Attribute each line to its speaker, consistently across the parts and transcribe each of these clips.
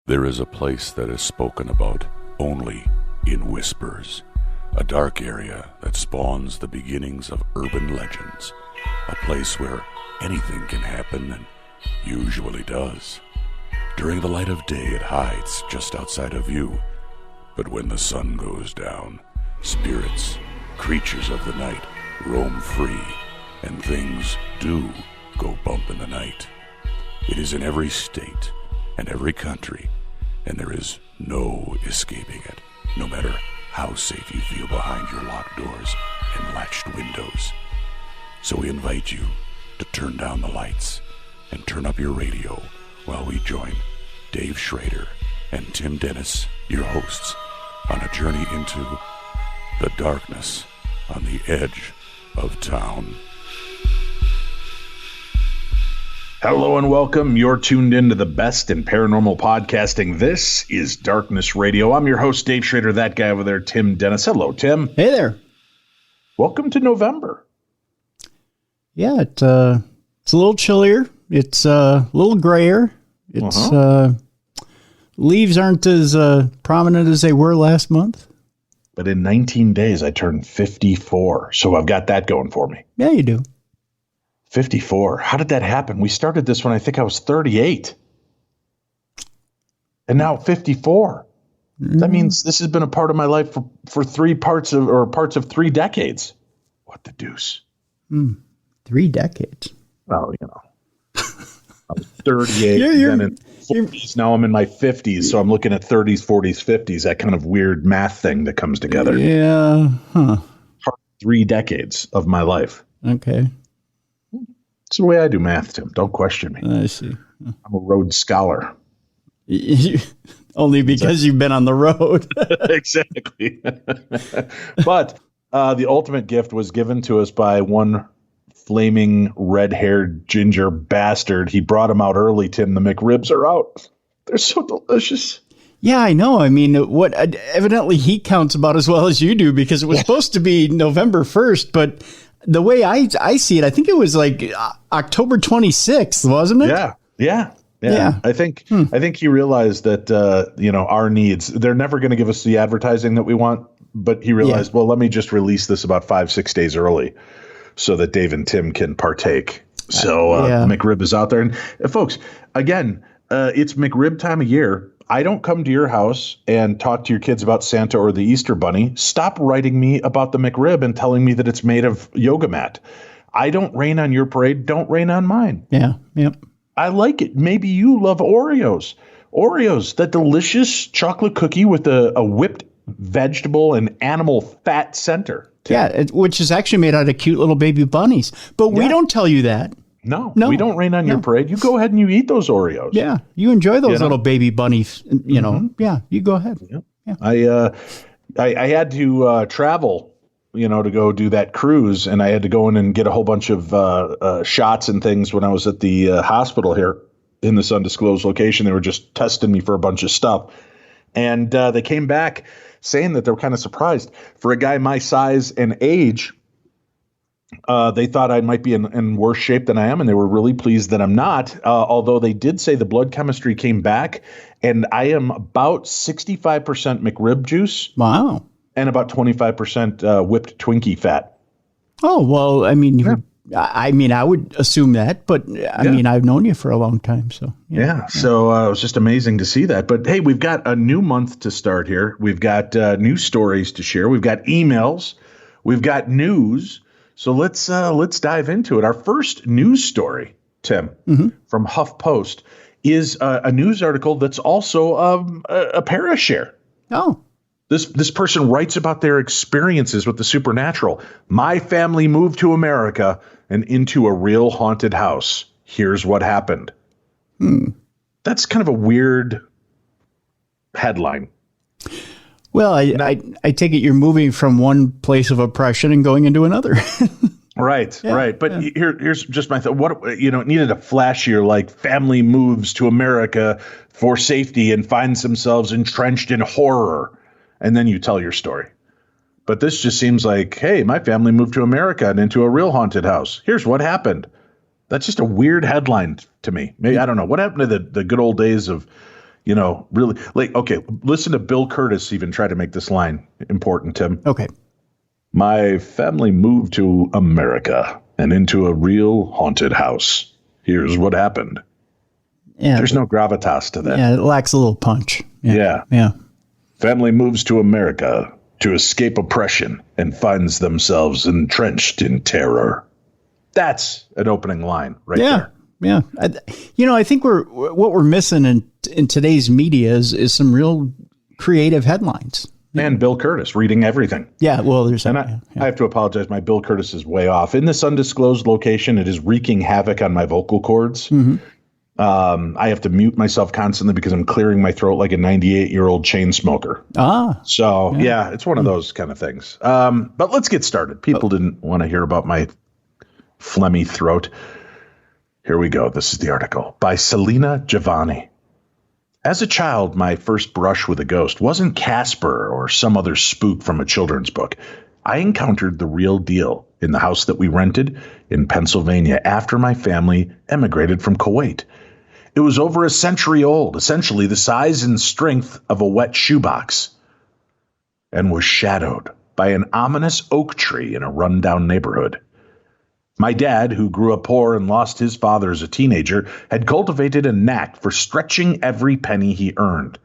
Speaker 1: There is a place that is spoken about only in whispers, a dark area that spawns the beginnings of urban legends, a place where anything can happen and usually does. During the light of day, it hides just outside of view, but when the sun goes down, spirits, creatures of the night, roam free, and things do go bump in the night. It is in every state and every country, and there is no escaping it, no matter how safe you feel behind your locked doors and latched windows. So we invite you to turn down the lights and turn up your radio while we join Dave Schrader and Tim Dennis, your hosts, on a journey into the darkness on the edge of town.
Speaker 2: Hello and welcome. You're tuned into the best in paranormal podcasting. This is Darkness Radio. I'm your host, Dave Schrader. That guy over there, Tim Dennis. Hello, Tim.
Speaker 3: Hey there.
Speaker 2: Welcome to November.
Speaker 3: Yeah, it's a little chillier. It's a little grayer. It's leaves aren't as prominent as they were last month.
Speaker 2: But in 19 days, I turned 54. So I've got that going for me.
Speaker 3: Yeah, you do.
Speaker 2: 54. How did that happen? We started this when I think I was 38. And now 54. That means this has been a part of my life for parts of 3 decades. What the deuce?
Speaker 3: 3 decades.
Speaker 2: Well, you know, I was 38, then in 40s. Now I'm in my 50s, so I'm looking at 30s, 40s, 50s, that kind of weird math thing that comes together.
Speaker 3: Yeah. Huh.
Speaker 2: 3 decades of my life.
Speaker 3: Okay.
Speaker 2: It's the way I do math, Tim. Don't question me.
Speaker 3: I see.
Speaker 2: I'm a Rhodes Scholar.
Speaker 3: Only because you've been on the road.
Speaker 2: Exactly. But the ultimate gift was given to us by one flaming red-haired ginger bastard. He brought them out early, Tim. The McRibs are out. They're so delicious.
Speaker 3: Yeah, I know. I mean, evidently he counts about as well as you do, because it was supposed to be November 1st, but the way I see it, I think it was like October 26th, wasn't it?
Speaker 2: Yeah. I think he realized that our needs, they're never going to give us the advertising that we want, but he realized, well, let me just release this about 5-6 days early so that Dave and Tim can partake. So McRib is out there. And folks, again, it's McRib time of year. I don't come to your house and talk to your kids about Santa or the Easter Bunny. Stop writing me about the McRib and telling me that it's made of yoga mat. I don't rain on your parade. Don't rain on mine.
Speaker 3: Yeah. Yep.
Speaker 2: I like it. Maybe you love Oreos. Oreos, that delicious chocolate cookie with a whipped vegetable and animal fat center.
Speaker 3: Yeah, which is actually made out of cute little baby bunnies. But we don't tell you that.
Speaker 2: No, we don't rain on your parade. You go ahead and you eat those Oreos.
Speaker 3: Yeah, you enjoy those little baby bunnies. You know, yeah, you go ahead.
Speaker 2: Yeah. I had to travel, to go do that cruise, and I had to go in and get a whole bunch of shots and things when I was at the hospital here in this undisclosed location. They were just testing me for a bunch of stuff, and they came back saying that they were kind of surprised. For a guy my size and age, they thought I might be in worse shape than I am, and they were really pleased that I'm not, although they did say the blood chemistry came back, and I am about 65% McRib juice.
Speaker 3: Wow.
Speaker 2: And about 25% whipped Twinkie fat.
Speaker 3: Oh, well, I mean, I would assume that, but I mean, I've known you for a long time, so.
Speaker 2: So it was just amazing to see that. But hey, we've got a new month to start here. We've got new stories to share. We've got emails. We've got news. So let's dive into it. Our first news story, Tim, from HuffPost, is a news article that's also a Parashare.
Speaker 3: Oh.
Speaker 2: This person writes about their experiences with the supernatural. My family moved to America and into a real haunted house. Here's what happened. That's kind of a weird headline.
Speaker 3: Well, I take it you're moving from one place of oppression and going into another.
Speaker 2: Right. But here's just my thought. What, it needed a flashier, like family moves to America for safety and finds themselves entrenched in horror. And then you tell your story. But this just seems like, hey, my family moved to America and into a real haunted house. Here's what happened. That's just a weird headline to me. Maybe, I don't know. What happened to the good old days of, really like, okay, listen to Bill Curtis even try to make this line important, Tim.
Speaker 3: Okay.
Speaker 2: My family moved to America and into a real haunted house. Here's what happened.
Speaker 3: Yeah.
Speaker 2: There's no gravitas to that.
Speaker 3: Yeah, it lacks a little punch.
Speaker 2: Yeah.
Speaker 3: Yeah.
Speaker 2: Family moves to America to escape oppression and finds themselves entrenched in terror. That's an opening line right there.
Speaker 3: Yeah. I think what we're missing in today's media is some real creative headlines.
Speaker 2: And Bill Curtis reading everything.
Speaker 3: Yeah, well, there's
Speaker 2: and I have to apologize. My Bill Curtis is way off. In this undisclosed location, it is wreaking havoc on my vocal cords.
Speaker 3: Mm-hmm.
Speaker 2: I have to mute myself constantly because I'm clearing my throat like a 98-year-old chain smoker. So, yeah, it's one of those kind of things. But let's get started. People didn't want to hear about my phlegmy throat. Here we go. This is the article by Selena Giovanni. As a child, my first brush with a ghost wasn't Casper or some other spook from a children's book. I encountered the real deal in the house that we rented in Pennsylvania after my family emigrated from Kuwait. It was over a century old, essentially the size and strength of a wet shoebox, and was shadowed by an ominous oak tree in a rundown neighborhood. My dad, who grew up poor and lost his father as a teenager, had cultivated a knack for stretching every penny he earned.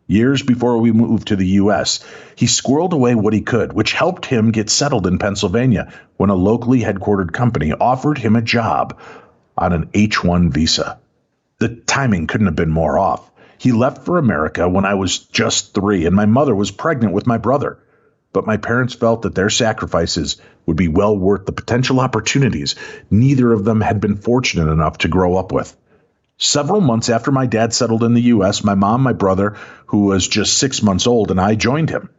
Speaker 2: Years before we moved to the U.S., he squirreled away what he could, which helped him get settled in Pennsylvania when a locally headquartered company offered him a job on an H-1 visa. The timing couldn't have been more off. He left for America when I was just 3, and my mother was pregnant with my brother. But my parents felt that their sacrifices would be well worth the potential opportunities neither of them had been fortunate enough to grow up with. Several months after my dad settled in the U.S., my mom, my brother, who was just 6 months old, and I joined him.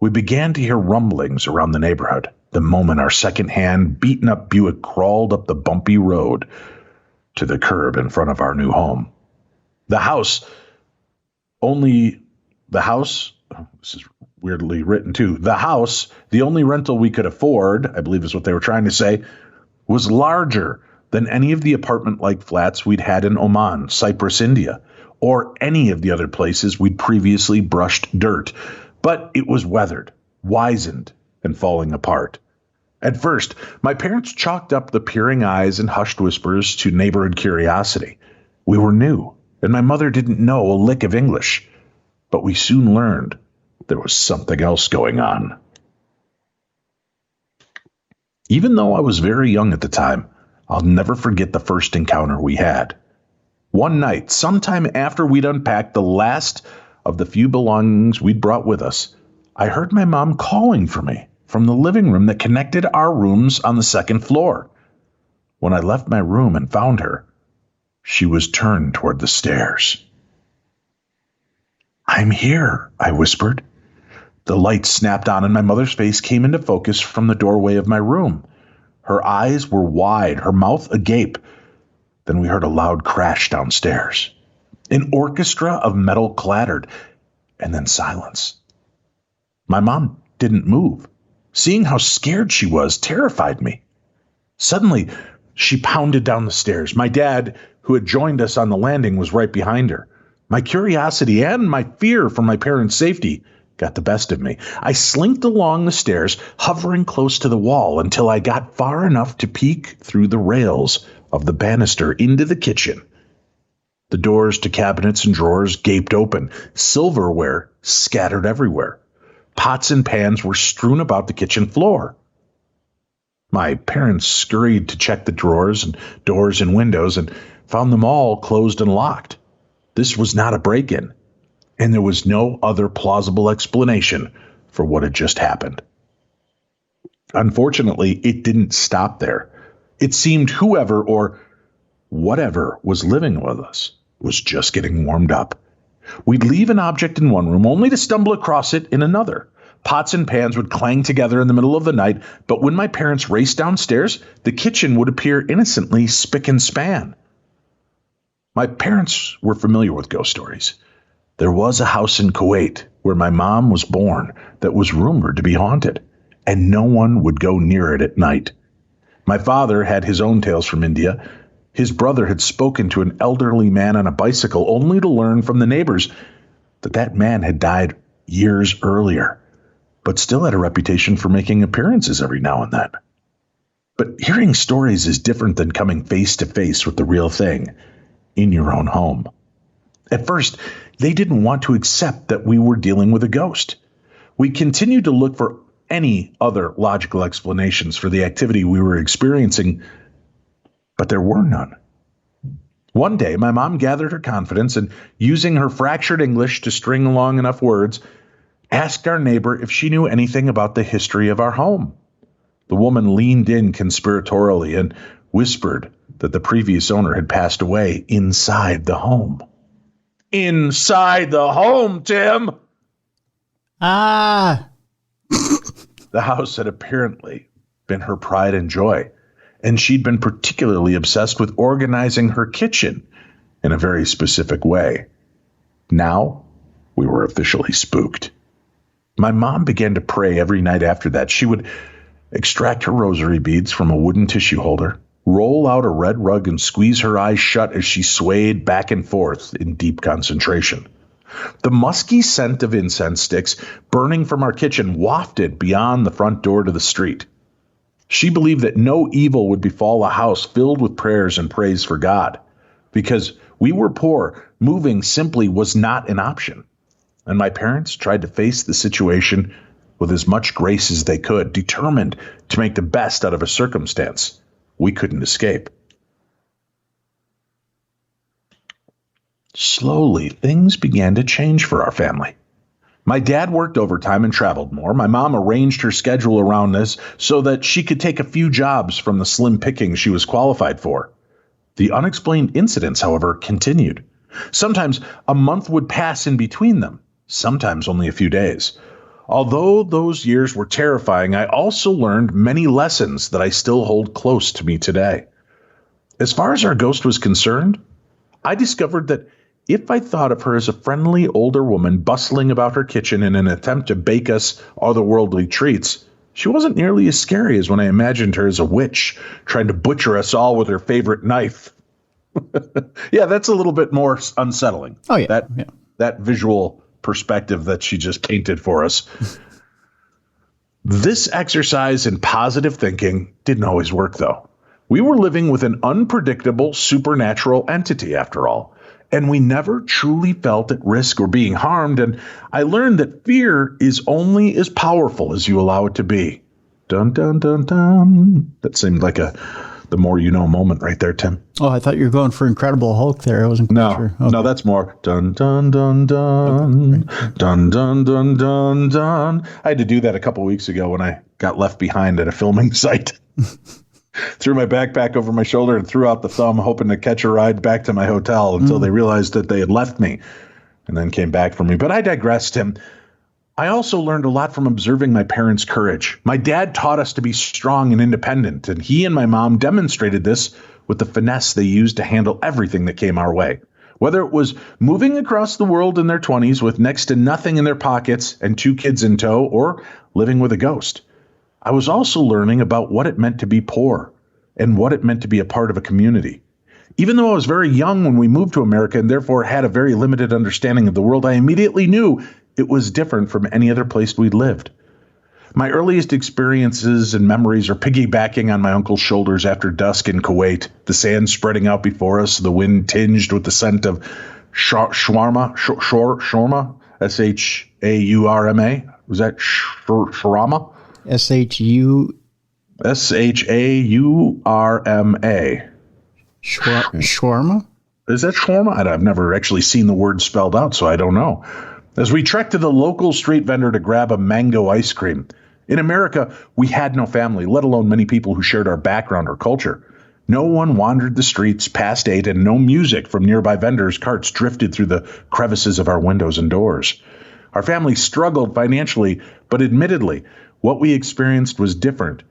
Speaker 2: We began to hear rumblings around the neighborhood. The moment our second-hand, beaten-up Buick crawled up the bumpy road to the curb in front of our new home. This is weirdly written too. The house, the only rental we could afford, I believe is what they were trying to say, was larger than any of the apartment-like flats we'd had in Oman, Cyprus, India, or any of the other places we'd previously brushed dirt. But it was weathered, wizened, and falling apart. At first, my parents chalked up the peering eyes and hushed whispers to neighborhood curiosity. We were new, and my mother didn't know a lick of English. But we soon learned there was something else going on. Even though I was very young at the time, I'll never forget the first encounter we had. One night, sometime after we'd unpacked the last of the few belongings we'd brought with us, I heard my mom calling for me from the living room that connected our rooms on the second floor. When I left my room and found her, she was turned toward the stairs. "I'm here," I whispered. The light snapped on and my mother's face came into focus from the doorway of my room. Her eyes were wide, her mouth agape. Then we heard a loud crash downstairs. An orchestra of metal clattered, and then silence. My mom didn't move. Seeing how scared she was terrified me. Suddenly, she pounded down the stairs. My dad, who had joined us on the landing, was right behind her. My curiosity and my fear for my parents' safety got the best of me. I slinked along the stairs, hovering close to the wall until I got far enough to peek through the rails of the banister into the kitchen. The doors to cabinets and drawers gaped open, silverware scattered everywhere. Pots and pans were strewn about the kitchen floor. My parents scurried to check the drawers and doors and windows and found them all closed and locked. This was not a break-in, and there was no other plausible explanation for what had just happened. Unfortunately, it didn't stop there. It seemed whoever or whatever was living with us was just getting warmed up. We'd leave an object in one room only to stumble across it in another. Pots and pans would clang together in the middle of the night, but when my parents raced downstairs, the kitchen would appear innocently spick and span. My parents were familiar with ghost stories. There was a house in Kuwait where my mom was born that was rumored to be haunted, and no one would go near it at night. My father had his own tales from India. His brother had spoken to an elderly man on a bicycle, only to learn from the neighbors that that man had died years earlier, but still had a reputation for making appearances every now and then. But hearing stories is different than coming face to face with the real thing in your own home. At first, they didn't want to accept that we were dealing with a ghost. We continued to look for any other logical explanations for the activity we were experiencing, but there were none. One day, my mom gathered her confidence and, using her fractured English to string along enough words, asked our neighbor if she knew anything about the history of our home. The woman leaned in conspiratorially and whispered that the previous owner had passed away inside the home. Inside the home, Tim!
Speaker 3: Ah!
Speaker 2: The house had apparently been her pride and joy, and she'd been particularly obsessed with organizing her kitchen in a very specific way. Now, we were officially spooked. My mom began to pray every night after that. She would extract her rosary beads from a wooden tissue holder, roll out a red rug, and squeeze her eyes shut as she swayed back and forth in deep concentration. The musky scent of incense sticks burning from our kitchen wafted beyond the front door to the street. She believed that no evil would befall a house filled with prayers and praise for God. Because we were poor, moving simply was not an option. And my parents tried to face the situation with as much grace as they could, determined to make the best out of a circumstance we couldn't escape. Slowly, things began to change for our family. My dad worked overtime and traveled more. My mom arranged her schedule around this so that she could take a few jobs from the slim pickings she was qualified for. The unexplained incidents, however, continued. Sometimes a month would pass in between them, sometimes only a few days. Although those years were terrifying, I also learned many lessons that I still hold close to me today. As far as our ghost was concerned, I discovered that if I thought of her as a friendly older woman bustling about her kitchen in an attempt to bake us otherworldly treats, she wasn't nearly as scary as when I imagined her as a witch trying to butcher us all with her favorite knife. Yeah, that's a little bit more unsettling.
Speaker 3: Oh, yeah.
Speaker 2: That visual perspective that she just painted for us. This exercise in positive thinking didn't always work, though. We were living with an unpredictable supernatural entity, after all, and we never truly felt at risk or being harmed, and I learned that fear is only as powerful as you allow it to be. Dun, dun, dun, dun. That seemed like the more you know moment right there, Tim.
Speaker 3: Oh, I thought you were going for Incredible Hulk there. I wasn't quite sure. Okay.
Speaker 2: No, that's more. Dun, dun, dun, dun. Okay. Dun, dun, dun, dun, dun. I had to do that a couple weeks ago when I got left behind at a filming site. Threw my backpack over my shoulder and threw out the thumb, hoping to catch a ride back to my hotel until they realized that they had left me and then came back for me. But I digressed, Tim. I also learned a lot from observing my parents' courage. My dad taught us to be strong and independent, and he and my mom demonstrated this with the finesse they used to handle everything that came our way. Whether it was moving across the world in their 20s with next to nothing in their pockets and 2 kids in tow, or living with a ghost. I was also learning about what it meant to be poor and what it meant to be a part of a community. Even though I was very young when we moved to America and therefore had a very limited understanding of the world, I immediately knew it was different from any other place we'd lived. My earliest experiences and memories are piggybacking on my uncle's shoulders after dusk in Kuwait, the sand spreading out before us, the wind tinged with the scent of shawarma, S-H-A-U-R-M-A. Was that shawarma? S-H-A-U-R-M-A.
Speaker 3: Shawarma?
Speaker 2: Is that shawarma? I've never actually seen the word spelled out, so I don't know. As we trekked to the local street vendor to grab a mango ice cream. In America, we had no family, let alone many people who shared our background or culture. No one wandered the streets past 8, and no music from nearby vendors' carts drifted through the crevices of our windows and doors. Our family struggled financially, but admittedly, what we experienced was different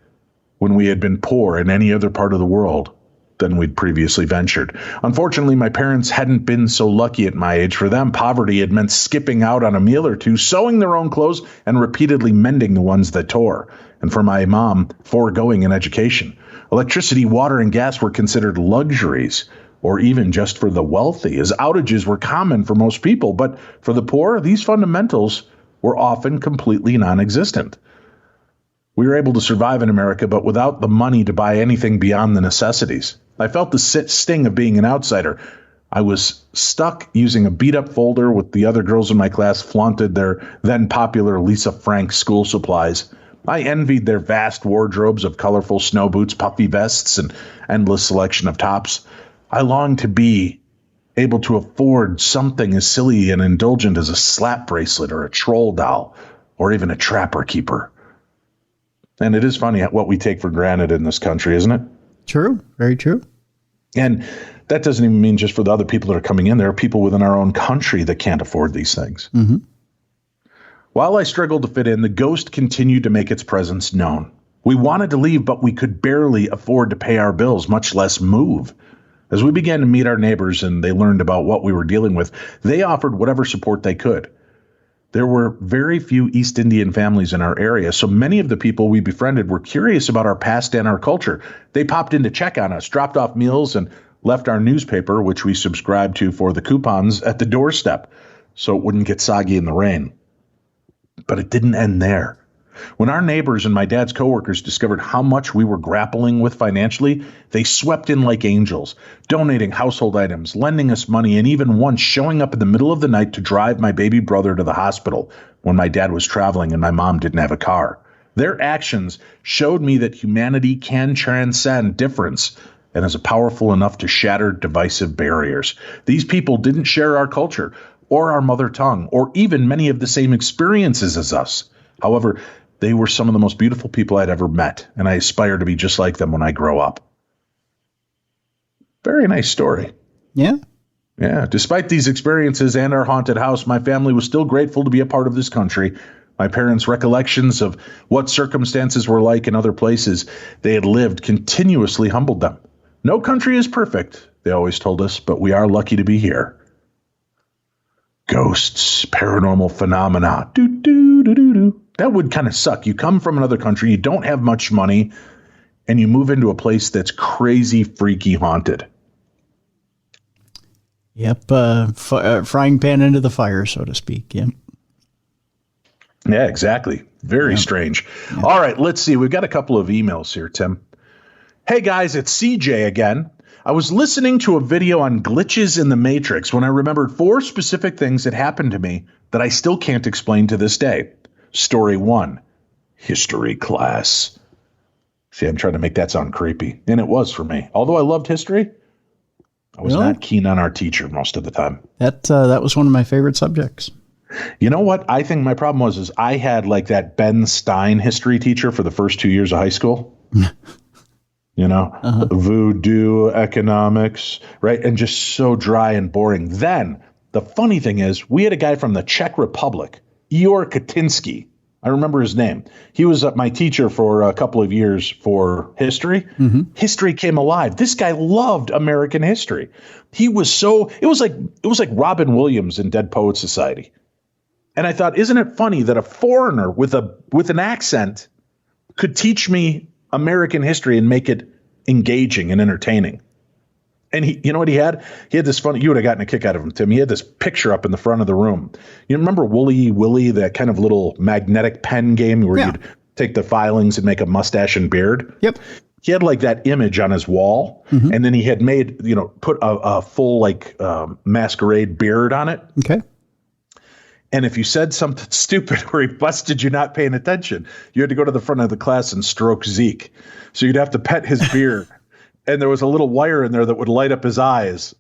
Speaker 2: when we had been poor in any other part of the world than we'd previously ventured. Unfortunately, my parents hadn't been so lucky at my age. For them, poverty had meant skipping out on a meal or two, sewing their own clothes, and repeatedly mending the ones that tore. And for my mom, foregoing an education. Electricity, water, and gas were considered luxuries, or even just for the wealthy, as outages were common for most people. But for the poor, these fundamentals were often completely non-existent. We were able to survive in America, but without the money to buy anything beyond the necessities. I felt the sting of being an outsider. I was stuck using a beat-up folder with the other girls in my class flaunted their then-popular Lisa Frank school supplies. I envied their vast wardrobes of colorful snow boots, puffy vests, and endless selection of tops. I longed to be able to afford something as silly and indulgent as a slap bracelet or a troll doll or even a trapper keeper. And it is funny what we take for granted in this country, isn't it?
Speaker 3: True. Very true.
Speaker 2: And that doesn't even mean just for the other people that are coming in. There are people within our own country that can't afford these things.
Speaker 3: Mm-hmm.
Speaker 2: While I struggled to fit in, the ghost continued to make its presence known. We wanted to leave, but we could barely afford to pay our bills, much less move. As we began to meet our neighbors and they learned about what we were dealing with, they offered whatever support they could. There were very few East Indian families in our area, so many of the people we befriended were curious about our past and our culture. They popped in to check on us, dropped off meals, and left our newspaper, which we subscribed to for the coupons, at the doorstep so it wouldn't get soggy in the rain. But it didn't end there. When our neighbors and my dad's coworkers discovered how much we were grappling with financially, they swept in like angels, donating household items, lending us money, and even once showing up in the middle of the night to drive my baby brother to the hospital when my dad was traveling and my mom didn't have a car. Their actions showed me that humanity can transcend difference and is powerful enough to shatter divisive barriers. These people didn't share our culture or our mother tongue or even many of the same experiences as us. However, they were some of the most beautiful people I'd ever met, and I aspire to be just like them when I grow up. Very nice story.
Speaker 3: Yeah.
Speaker 2: Yeah. Despite these experiences and our haunted house, my family was still grateful to be a part of this country. My parents' recollections of what circumstances were like in other places they had lived continuously humbled them. No country is perfect, they always told us, but we are lucky to be here. Ghosts, paranormal phenomena. That would kind of suck. You come from another country, you don't have much money, and you move into a place that's crazy, freaky, haunted.
Speaker 3: Yep. Frying pan into the fire, so to speak. Yep.
Speaker 2: Yeah, exactly. Very strange. Yeah. All right, let's see. We've got a couple of emails here, Tim. Hey, guys, it's CJ again. I was listening to a video on glitches in the Matrix when I remembered 4 specific things that happened to me that I still can't explain to this day. Story 1, history class. See, I'm trying to make that sound creepy, and it was for me. Although I loved history, I was not keen on our teacher most of the time.
Speaker 3: That was one of my favorite subjects.
Speaker 2: You know what? I think my problem was I had like that Ben Stein history teacher for the first 2 years of high school. Voodoo economics, right? And just so dry and boring. Then the funny thing is we had a guy from the Czech Republic, Igor Katinsky. I remember his name. He was my teacher for a couple of years for history. Mm-hmm. History came alive. This guy loved American history. He was it was like Robin Williams in Dead Poets Society. And I thought, isn't it funny that a foreigner with an accent could teach me American history and make it engaging and entertaining? And you know what he had? He had this funny, you would have gotten a kick out of him, Tim. He had this picture up in the front of the room. You remember Wooly Willy, that kind of little magnetic pen game where you'd take the filings and make a mustache and beard?
Speaker 3: Yep.
Speaker 2: He had like that image on his wall, and then he had made, put a full masquerade beard on it.
Speaker 3: Okay.
Speaker 2: And if you said something stupid where he busted you not paying attention, you had to go to the front of the class and stroke Zeke. So you'd have to pet his beard. And there was a little wire in there that would light up his eyes.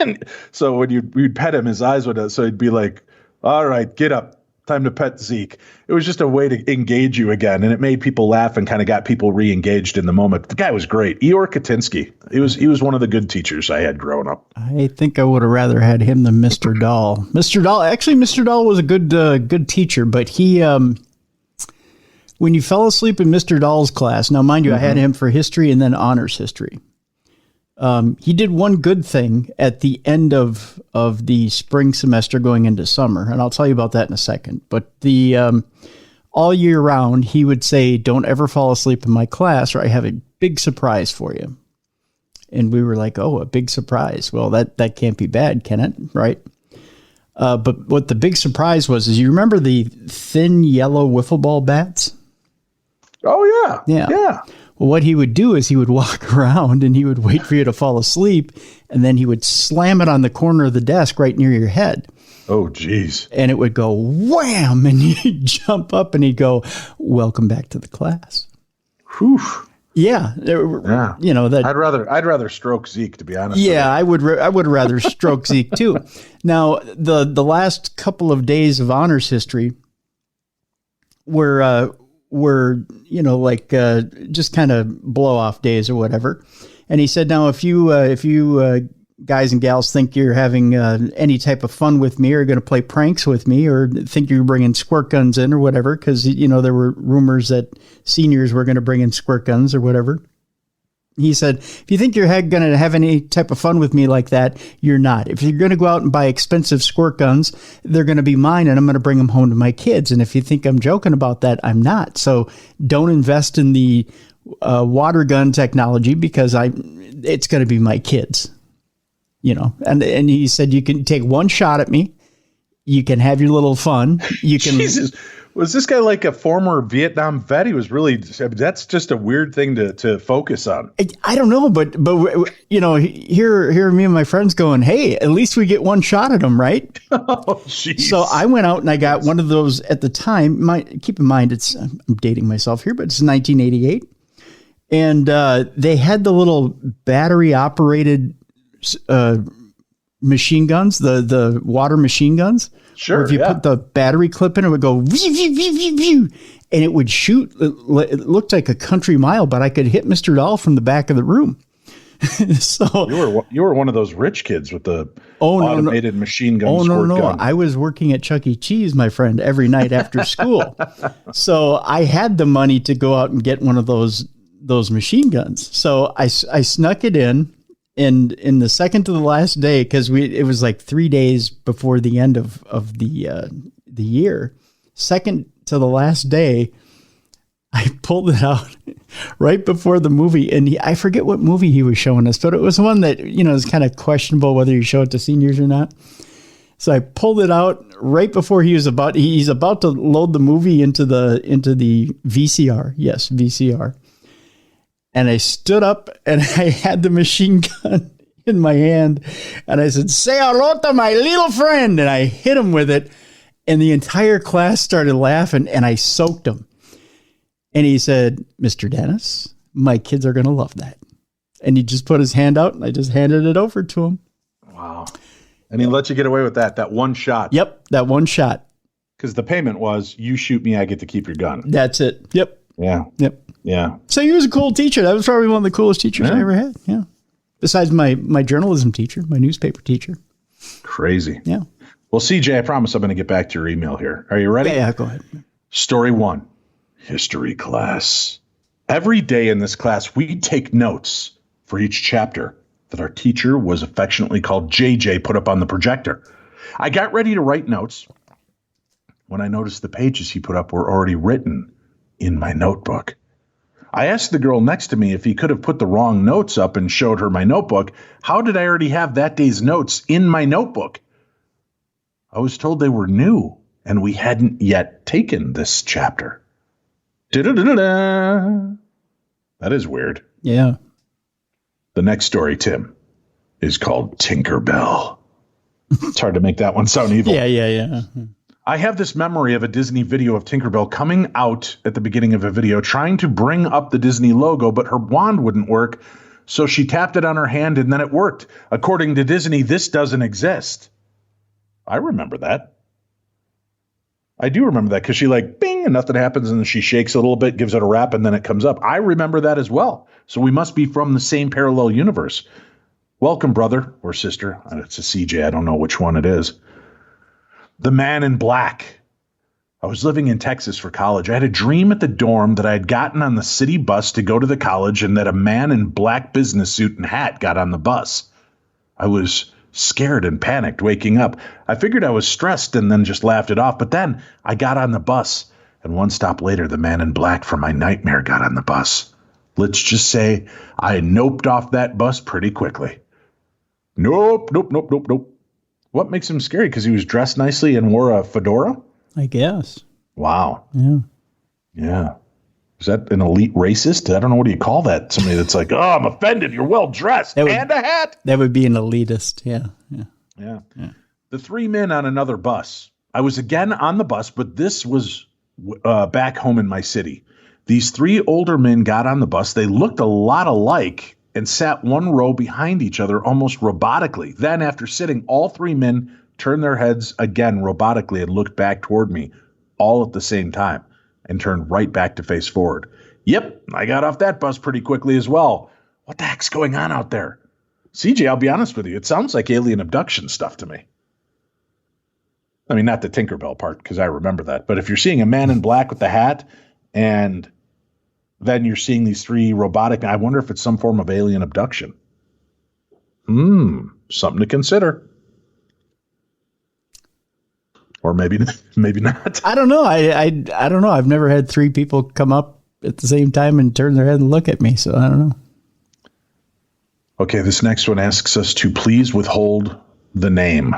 Speaker 2: And so when you'd pet him, his eyes would, so he'd be like, all right, get up. Time to pet Zeke. It was just a way to engage you again. And it made people laugh and kind of got people re-engaged in the moment. The guy was great. Igor Katinsky. He was one of the good teachers I had growing up.
Speaker 3: I think I would have rather had him than Mr. Dahl. Mr. Dahl was a good teacher, but he, when you fell asleep in Mr. Dahl's class, now mind you, I had him for history and then honors history. He did one good thing at the end of the spring semester going into summer, and I'll tell you about that in a second. But all year round, he would say, don't ever fall asleep in my class or I have a big surprise for you. And we were like, oh, a big surprise. Well, that can't be bad, can it? Right? But what the big surprise was is you remember the thin yellow wiffle ball bats?
Speaker 2: Oh, yeah.
Speaker 3: Yeah. Well, what he would do is he would walk around and he would wait for you to fall asleep, and then he would slam it on the corner of the desk right near your head.
Speaker 2: Oh, geez.
Speaker 3: And it would go wham, and you'd jump up and he'd go, welcome back to the class.
Speaker 2: Whew.
Speaker 3: Yeah. You know, that
Speaker 2: I'd rather stroke Zeke, to be honest.
Speaker 3: Yeah, I would rather stroke Zeke too. Now, the last couple of days of honors history were you know, like just kind of blow off days or whatever. And he said, now if you guys and gals think you're having any type of fun with me or going to play pranks with me or think you're bringing squirt guns in or whatever, because, you know, there were rumors that seniors were going to bring in squirt guns or whatever. He said, if you think you're going to have any type of fun with me like that, you're not. If you're going to go out and buy expensive squirt guns, they're going to be mine and I'm going to bring them home to my kids. And if you think I'm joking about that, I'm not. So don't invest in the water gun technology because it's going to be my kids. You know, and he said, you can take one shot at me. You can have your little fun. You can.
Speaker 2: Jesus. Was this guy like a former Vietnam vet? He was really, that's just a weird thing to focus on.
Speaker 3: I don't know, but you know, here me and my friends going, hey, at least we get one shot at him, right?
Speaker 2: Oh, jeez.
Speaker 3: So I went out and I got one of those at the time. Keep in mind, I'm dating myself here, but it's 1988. And they had the little battery operated machine guns, the water machine guns.
Speaker 2: Sure.
Speaker 3: If you put the battery clip in, it would go, and it would shoot. It looked like a country mile, but I could hit Mr. Dahl from the back of the room. So
Speaker 2: you were one of those rich kids with the automated machine gun. Gun.
Speaker 3: I was working at Chuck E. Cheese, my friend, every night after school. So I had the money to go out and get one of those machine guns. So I snuck it in. And in the second to the last day, because it was like 3 days before the end of the year, second to the last day, I pulled it out right before the movie. And I forget what movie he was showing us, but it was one that, you know, is kind of questionable whether you show it to seniors or not. So I pulled it out right before he's about to load the movie into the VCR. Yes, VCR. And I stood up and I had the machine gun in my hand and I said, say hello to my little friend. And I hit him with it and the entire class started laughing and I soaked him. And he said, Mr. Dennis, my kids are going to love that. And he just put his hand out and I just handed it over to him.
Speaker 2: Wow. And he let you get away with that one shot.
Speaker 3: Yep. That one shot.
Speaker 2: Because the payment was you shoot me, I get to keep your gun.
Speaker 3: That's it. Yep.
Speaker 2: Yeah.
Speaker 3: Yep.
Speaker 2: Yeah.
Speaker 3: So he was a cool teacher. That was probably one of the coolest teachers I ever had. Yeah. Besides my journalism teacher, my newspaper teacher.
Speaker 2: Crazy.
Speaker 3: Yeah.
Speaker 2: Well, CJ, I promise I'm going to get back to your email here. Are you ready?
Speaker 3: Yeah, go ahead.
Speaker 2: Story 1, history class. Every day in this class, we take notes for each chapter that our teacher was affectionately called JJ put up on the projector. I got ready to write notes when I noticed the pages he put up were already written in my notebook. I asked the girl next to me if he could have put the wrong notes up and showed her my notebook. How did I already have that day's notes in my notebook? I was told they were new and we hadn't yet taken this chapter. Da-da-da-da-da. That is weird.
Speaker 3: Yeah.
Speaker 2: The next story, Tim, is called Tinkerbell. It's hard to make that one sound evil.
Speaker 3: Yeah.
Speaker 2: I have this memory of a Disney video of Tinkerbell coming out at the beginning of a video, trying to bring up the Disney logo, but her wand wouldn't work, so she tapped it on her hand and then it worked. According to Disney, this doesn't exist. I remember that. I do remember that because she like, bing, and nothing happens, and then she shakes a little bit, gives it a wrap, and then it comes up. I remember that as well. So we must be from the same parallel universe. Welcome, brother or sister. It's a CJ. I don't know which one it is. The Man in Black. I was living in Texas for college. I had a dream at the dorm that I had gotten on the city bus to go to the college and that a man in black business suit and hat got on the bus. I was scared and panicked waking up. I figured I was stressed and then just laughed it off. But then I got on the bus And one stop later, the man in black from my nightmare got on the bus. Let's just say I noped off that bus pretty quickly. Nope. What makes him scary? Because he was dressed nicely and wore a fedora?
Speaker 3: I guess.
Speaker 2: Wow.
Speaker 3: Yeah.
Speaker 2: Is that an elite racist? I don't know. What do you call that? Somebody that's like, oh, I'm offended. You're well dressed. And a hat.
Speaker 3: That would be an elitist. Yeah.
Speaker 2: The three men on another bus. I was again on the bus, but this was back home in my city. These three older men got on the bus. They looked a lot alike and sat one row behind each other almost robotically. Then, after sitting, all three men turned their heads again robotically and looked back toward me all at the same time and turned right back to face forward. Yep, I got off that bus pretty quickly as well. What the heck's going on out there? CJ, I'll be honest with you. It sounds like alien abduction stuff to me. I mean, not the Tinkerbell part, because I remember that. But if you're seeing a man in black with the hat and then you're seeing these three robotic, I wonder if it's some form of alien abduction. Something to consider. Or maybe not.
Speaker 3: I don't know. I don't know. I've never had three people come up at the same time and turn their head and look at me, so I don't know.
Speaker 2: Okay, this next one asks us to please withhold the name.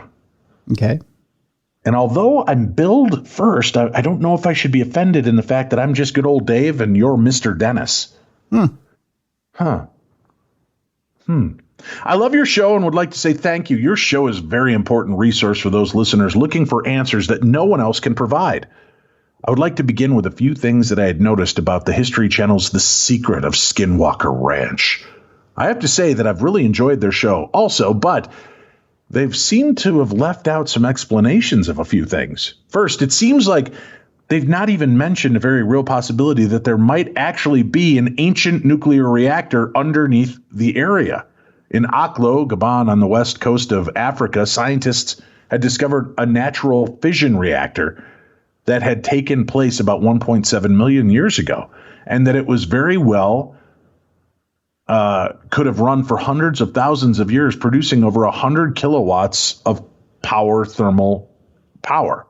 Speaker 3: Okay.
Speaker 2: And although I'm billed first, I don't know if I should be offended in the fact that I'm just good old Dave and you're Mr. Dennis. I love your show and would like to say thank you. Your show is a very important resource for those listeners looking for answers that no one else can provide. I would like to begin with a few things that I had noticed about the History Channel's The Secret of Skinwalker Ranch. I have to say that I've really enjoyed their show also, but they've seemed to have left out some explanations of a few things. First, it seems like they've not even mentioned a very real possibility that there might actually be an ancient nuclear reactor underneath the area. In Aklo, Gabon, on the west coast of Africa, scientists had discovered a natural fission reactor that had taken place about 1.7 million years ago, and that it was very well could have run for hundreds of thousands of years, producing over 100 kilowatts of thermal power.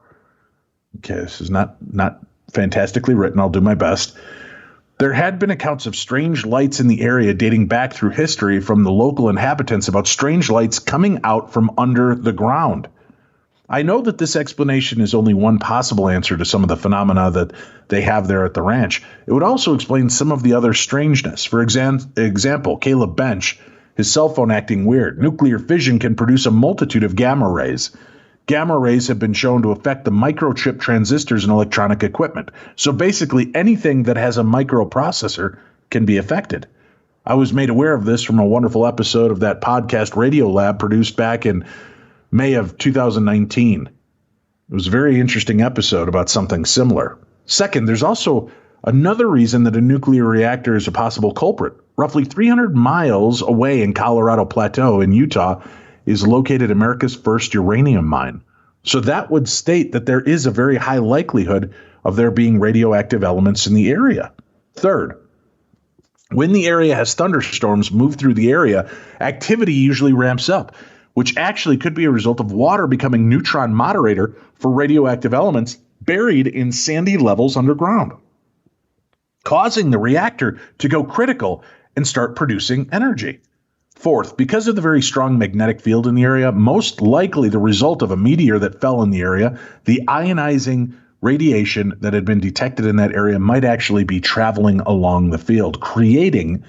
Speaker 2: Okay, this is not fantastically written. I'll do my best. There had been accounts of strange lights in the area dating back through history from the local inhabitants about strange lights coming out from under the ground. I know that this explanation is only one possible answer to some of the phenomena that they have there at the ranch. It would also explain some of the other strangeness. For example, Caleb Bench, his cell phone acting weird. Nuclear fission can produce a multitude of gamma rays. Gamma rays have been shown to affect the microchip transistors in electronic equipment. So basically anything that has a microprocessor can be affected. I was made aware of this from a wonderful episode of that podcast Radio Lab produced back in May of 2019. It was a very interesting episode about something similar. Second, there's also another reason that a nuclear reactor is a possible culprit. Roughly 300 miles away in Colorado Plateau in Utah is located America's first uranium mine. So that would state that there is a very high likelihood of there being radioactive elements in the area. Third, when the area has thunderstorms move through the area, activity usually ramps up, which actually could be a result of water becoming neutron moderator for radioactive elements buried in sandy levels underground, causing the reactor to go critical and start producing energy. Fourth, because of the very strong magnetic field in the area, most likely the result of a meteor that fell in the area, the ionizing radiation that had been detected in that area might actually be traveling along the field, creating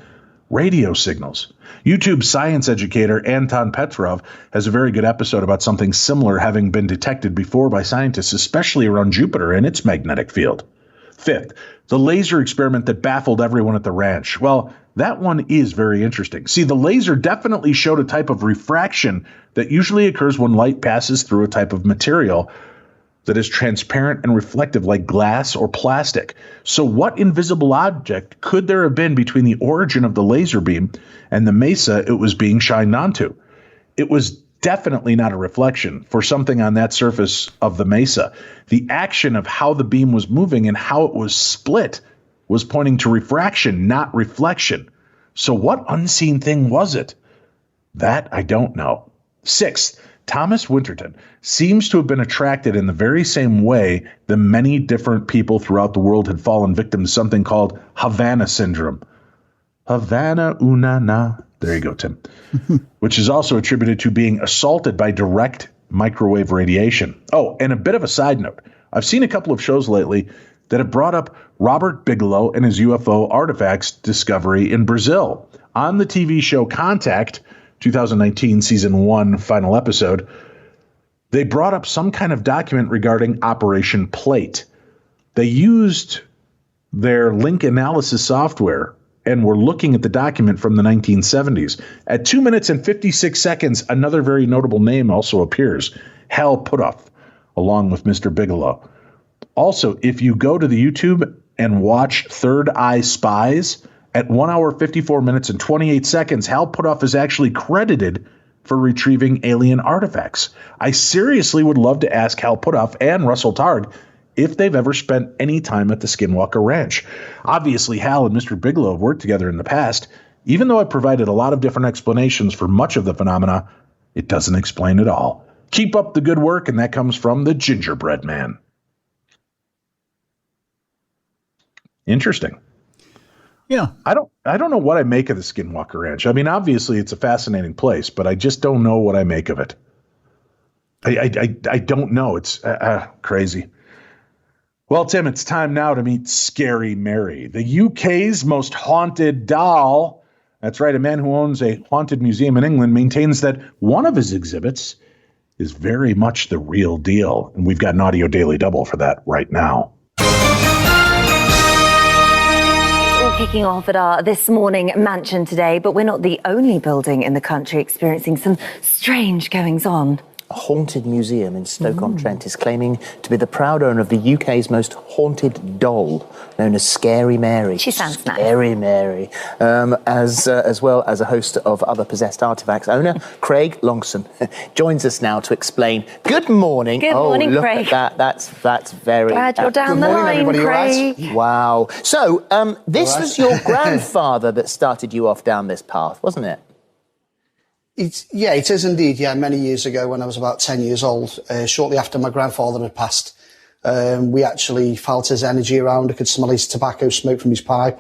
Speaker 2: radio signals. YouTube science educator Anton Petrov has a very good episode about something similar having been detected before by scientists, especially around Jupiter and its magnetic field. Fifth, the laser experiment that baffled everyone at the ranch. Well, that one is very interesting. See, the laser definitely showed a type of refraction that usually occurs when light passes through a type of material that is transparent and reflective like glass or plastic. So what invisible object could there have been between the origin of the laser beam and the mesa it was being shined onto? It was definitely not a reflection for something on that surface of the mesa. The action of how the beam was moving and how it was split was pointing to refraction, not reflection. So what unseen thing was it? That I don't know. Sixth, Thomas Winterton seems to have been attracted in the very same way that many different people throughout the world had fallen victim to something called Havana syndrome. Havana una na. There you go, Tim. Which is also attributed to being assaulted by direct microwave radiation. Oh, and a bit of a side note. I've seen a couple of shows lately that have brought up Robert Bigelow and his UFO artifacts discovery in Brazil. On the TV show Contact, 2019 season 1 final episode, they brought up some kind of document regarding Operation Plate. They used their link analysis software and were looking at the document from the 1970s. At 2 minutes and 56 seconds, another very notable name also appears, Hal Puthoff, along with Mr. Bigelow. Also, if you go to the YouTube and watch Third Eye Spies, at 1 hour, 54 minutes, and 28 seconds, Hal Puthoff is actually credited for retrieving alien artifacts. I seriously would love to ask Hal Puthoff and Russell Targ if they've ever spent any time at the Skinwalker Ranch. Obviously, Hal and Mr. Bigelow have worked together in the past. Even though I provided a lot of different explanations for much of the phenomena, it doesn't explain it all. Keep up the good work, and that comes from the Gingerbread Man. Interesting.
Speaker 3: Yeah.
Speaker 2: I don't know what I make of the Skinwalker Ranch. I mean, obviously it's a fascinating place, but I just don't know what I make of it. I don't know. It's crazy. Well, Tim, it's time now to meet Scary Mary, the UK's most haunted doll. That's right. A man who owns a haunted museum in England maintains that one of his exhibits is very much the real deal. And we've got an audio daily double for that right now.
Speaker 4: Kicking off at our This Morning mansion today, but we're not the only building in the country experiencing some strange goings-on.
Speaker 5: A haunted museum in Stoke-on-Trent is claiming to be the proud owner of the UK's most haunted doll, known as Scary Mary.
Speaker 4: She sounds nice.
Speaker 5: Scary Mary. As well as a host of other possessed artefacts. Owner Craig Longson joins us now to explain. Good morning.
Speaker 4: Good morning,
Speaker 5: look
Speaker 4: Craig.
Speaker 5: At that. That's very...
Speaker 4: Glad you're down the line, Craig.
Speaker 5: Right? Wow. So, this was your grandfather that started you off down this path, wasn't it?
Speaker 6: It is indeed. Yeah, many years ago when I was about 10 years old, shortly after my grandfather had passed, we actually felt his energy around. I could smell his tobacco smoke from his pipe.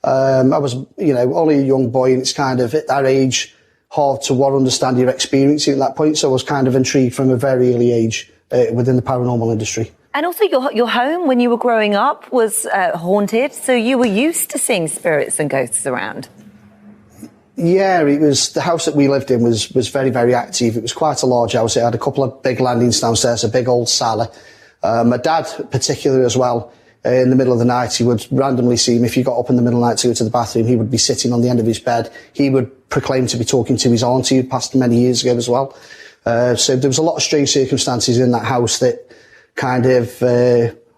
Speaker 6: I was, only a young boy, and it's kind of at that age hard to understand your experiencing at that point. So I was kind of intrigued from a very early age within the paranormal industry.
Speaker 4: And also your home when you were growing up was haunted, so you were used to seeing spirits and ghosts around.
Speaker 6: Yeah, it was the house that we lived in was very, very active. It was quite a large house. It had a couple of big landings downstairs, a big old cellar. My dad, particularly as well, in the middle of the night, he would randomly see him. If he got up in the middle of the night to go to the bathroom, he would be sitting on the end of his bed. He would proclaim to be talking to his auntie who passed many years ago as well. So there was a lot of strange circumstances in that house that kind of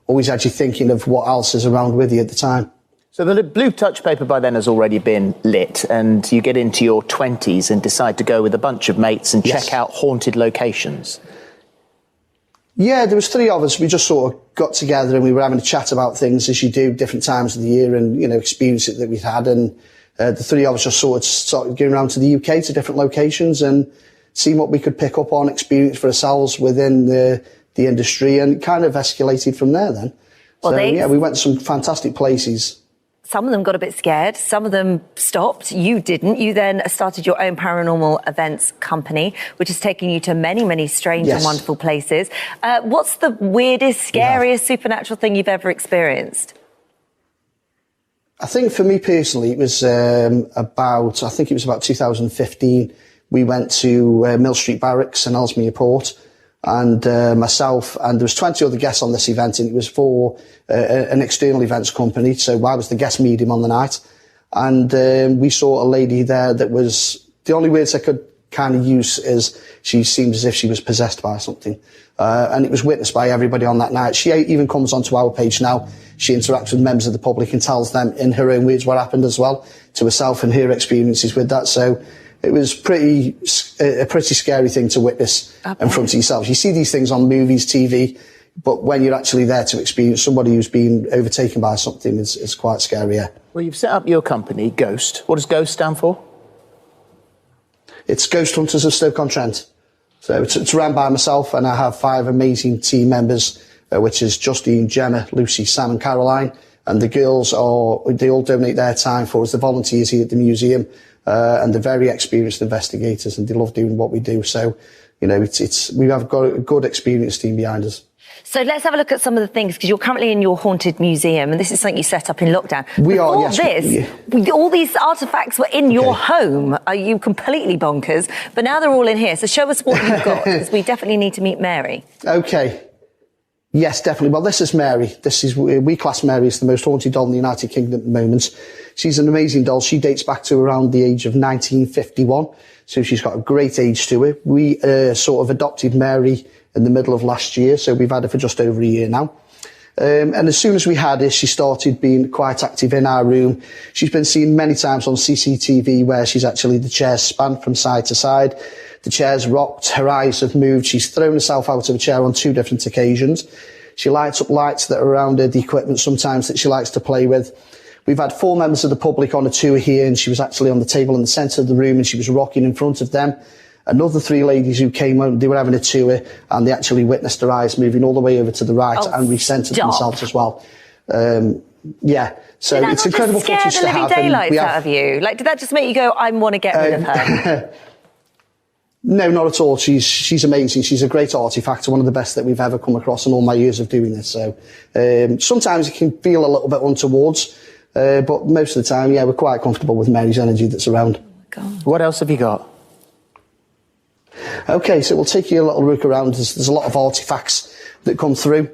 Speaker 6: always had you thinking of what else is around with you at the time.
Speaker 5: So the blue touch paper by then has already been lit, and you get into your 20s and decide to go with a bunch of mates and check out haunted locations.
Speaker 6: Yeah, there was 3 of us. We just sort of got together and we were having a chat about things as you do different times of the year and, experiences that we'd had. And the 3 of us just sort of started going around to the UK to different locations and seeing what we could pick up on, experience for ourselves within the industry, and kind of escalated from there then.
Speaker 4: Well,
Speaker 6: we went to some fantastic places.
Speaker 4: Some of them got a bit scared. Some of them stopped. You didn't. You then started your own paranormal events company, which has taken you to many, many strange and wonderful places. What's the weirdest, scariest supernatural thing you've ever experienced?
Speaker 6: I think for me personally, it was about 2015. We went to Mill Street Barracks in Ellesmere Port. And myself, and there was 20 other guests on this event, and it was for an external events company. So I was the guest medium on the night, and we saw a lady there that was, the only words I could kind of use is she seemed as if she was possessed by something, and it was witnessed by everybody on that night. She even comes onto our page now. She interacts with members of the public and tells them in her own words what happened as well to herself and her experiences with that. So it was a pretty scary thing to witness in front of yourself. You see these things on movies, TV, but when you're actually there to experience somebody who's been overtaken by something, it's quite scary, yeah.
Speaker 5: Well, you've set up your company, Ghost. What does Ghost stand for?
Speaker 6: It's Ghost Hunters of Stoke-on-Trent. So it's run by myself, and I have 5 amazing team members, which is Justine, Gemma, Lucy, Sam and Caroline. And the girls they all donate their time for us, the volunteers here at the museum, and they're very experienced investigators, and they love doing what we do. So, we have got a good experienced team behind us.
Speaker 4: So let's have a look at some of the things, because you're currently in your haunted museum, and this is something you set up in lockdown. All these artefacts were in your home. Are you completely bonkers? But now they're all in here. So show us what you've got, because we definitely need to meet Mary.
Speaker 6: Okay. Yes, definitely. Well, this is Mary. We class Mary as the most haunted doll in the United Kingdom at the moment. She's an amazing doll. She dates back to around the age of 1951. So she's got a great age to her. We sort of adopted Mary in the middle of last year. So we've had her for just over a year now. And as soon as we had her, she started being quite active in our room. She's been seen many times on CCTV where the chairs span from side to side. The chair's rocked, her eyes have moved. She's thrown herself out of a chair on 2 different occasions. She lights up lights that are around her, the equipment sometimes that she likes to play with. We've had 4 members of the public on a tour here, and she was actually on the table in the centre of the room, and she was rocking in front of them. Another 3 ladies who came on, they were having a tour, and they actually witnessed her eyes moving all the way over to the right and recentered themselves as well. So it's incredible footage to have.
Speaker 4: Did that not just scare the living daylights out of you? Like, did that just make you go, I want to get rid of her?
Speaker 6: No, not at all. She's amazing. She's a great artifact, one of the best that we've ever come across in all my years of doing this. So sometimes it can feel a little bit untowards, but most of the time, we're quite comfortable with Mary's energy that's around.
Speaker 4: Oh my God.
Speaker 5: What else have you got?
Speaker 6: Okay, so we'll take you a little look around. There's a lot of artifacts that come through.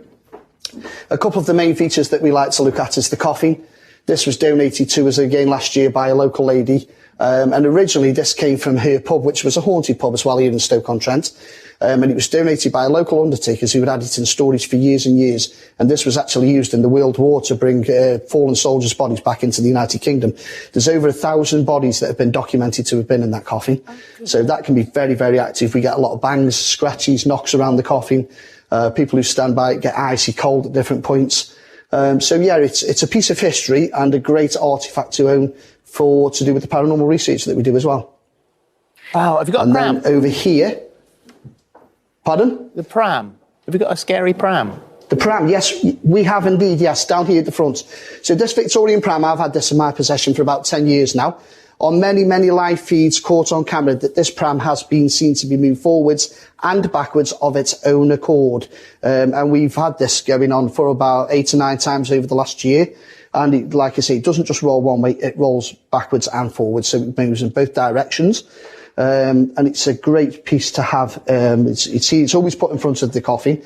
Speaker 6: A couple of the main features that we like to look at is the coffin. This was donated to us again last year by a local lady. And originally this came from her pub, which was a haunted pub as well here in Stoke-on-Trent. And it was donated by local undertakers who had had it in storage for years and years. And this was actually used in the World War to bring fallen soldiers' bodies back into the United Kingdom. There's over 1,000 bodies that have been documented to have been in that coffin. So that can be very, very active. We get a lot of bangs, scratches, knocks around the coffin. People who stand by it get icy cold at different points. It's a piece of history and a great artifact to own to do with the paranormal research that we do as well.
Speaker 5: Wow, have you got a pram?
Speaker 6: Then over here, pardon?
Speaker 5: The pram. Have you got a scary pram?
Speaker 6: The pram, yes, we have indeed, yes, down here at the front. So this Victorian pram, I've had this in my possession for about 10 years now. On many, many live feeds caught on camera that this pram has been seen to be moved forwards and backwards of its own accord. And we've had this going on for about 8 to 9 times over the last year. And like I say, it doesn't just roll one way, it rolls backwards and forwards, so it moves in both directions. And it's a great piece to have. It's always put in front of the coffin.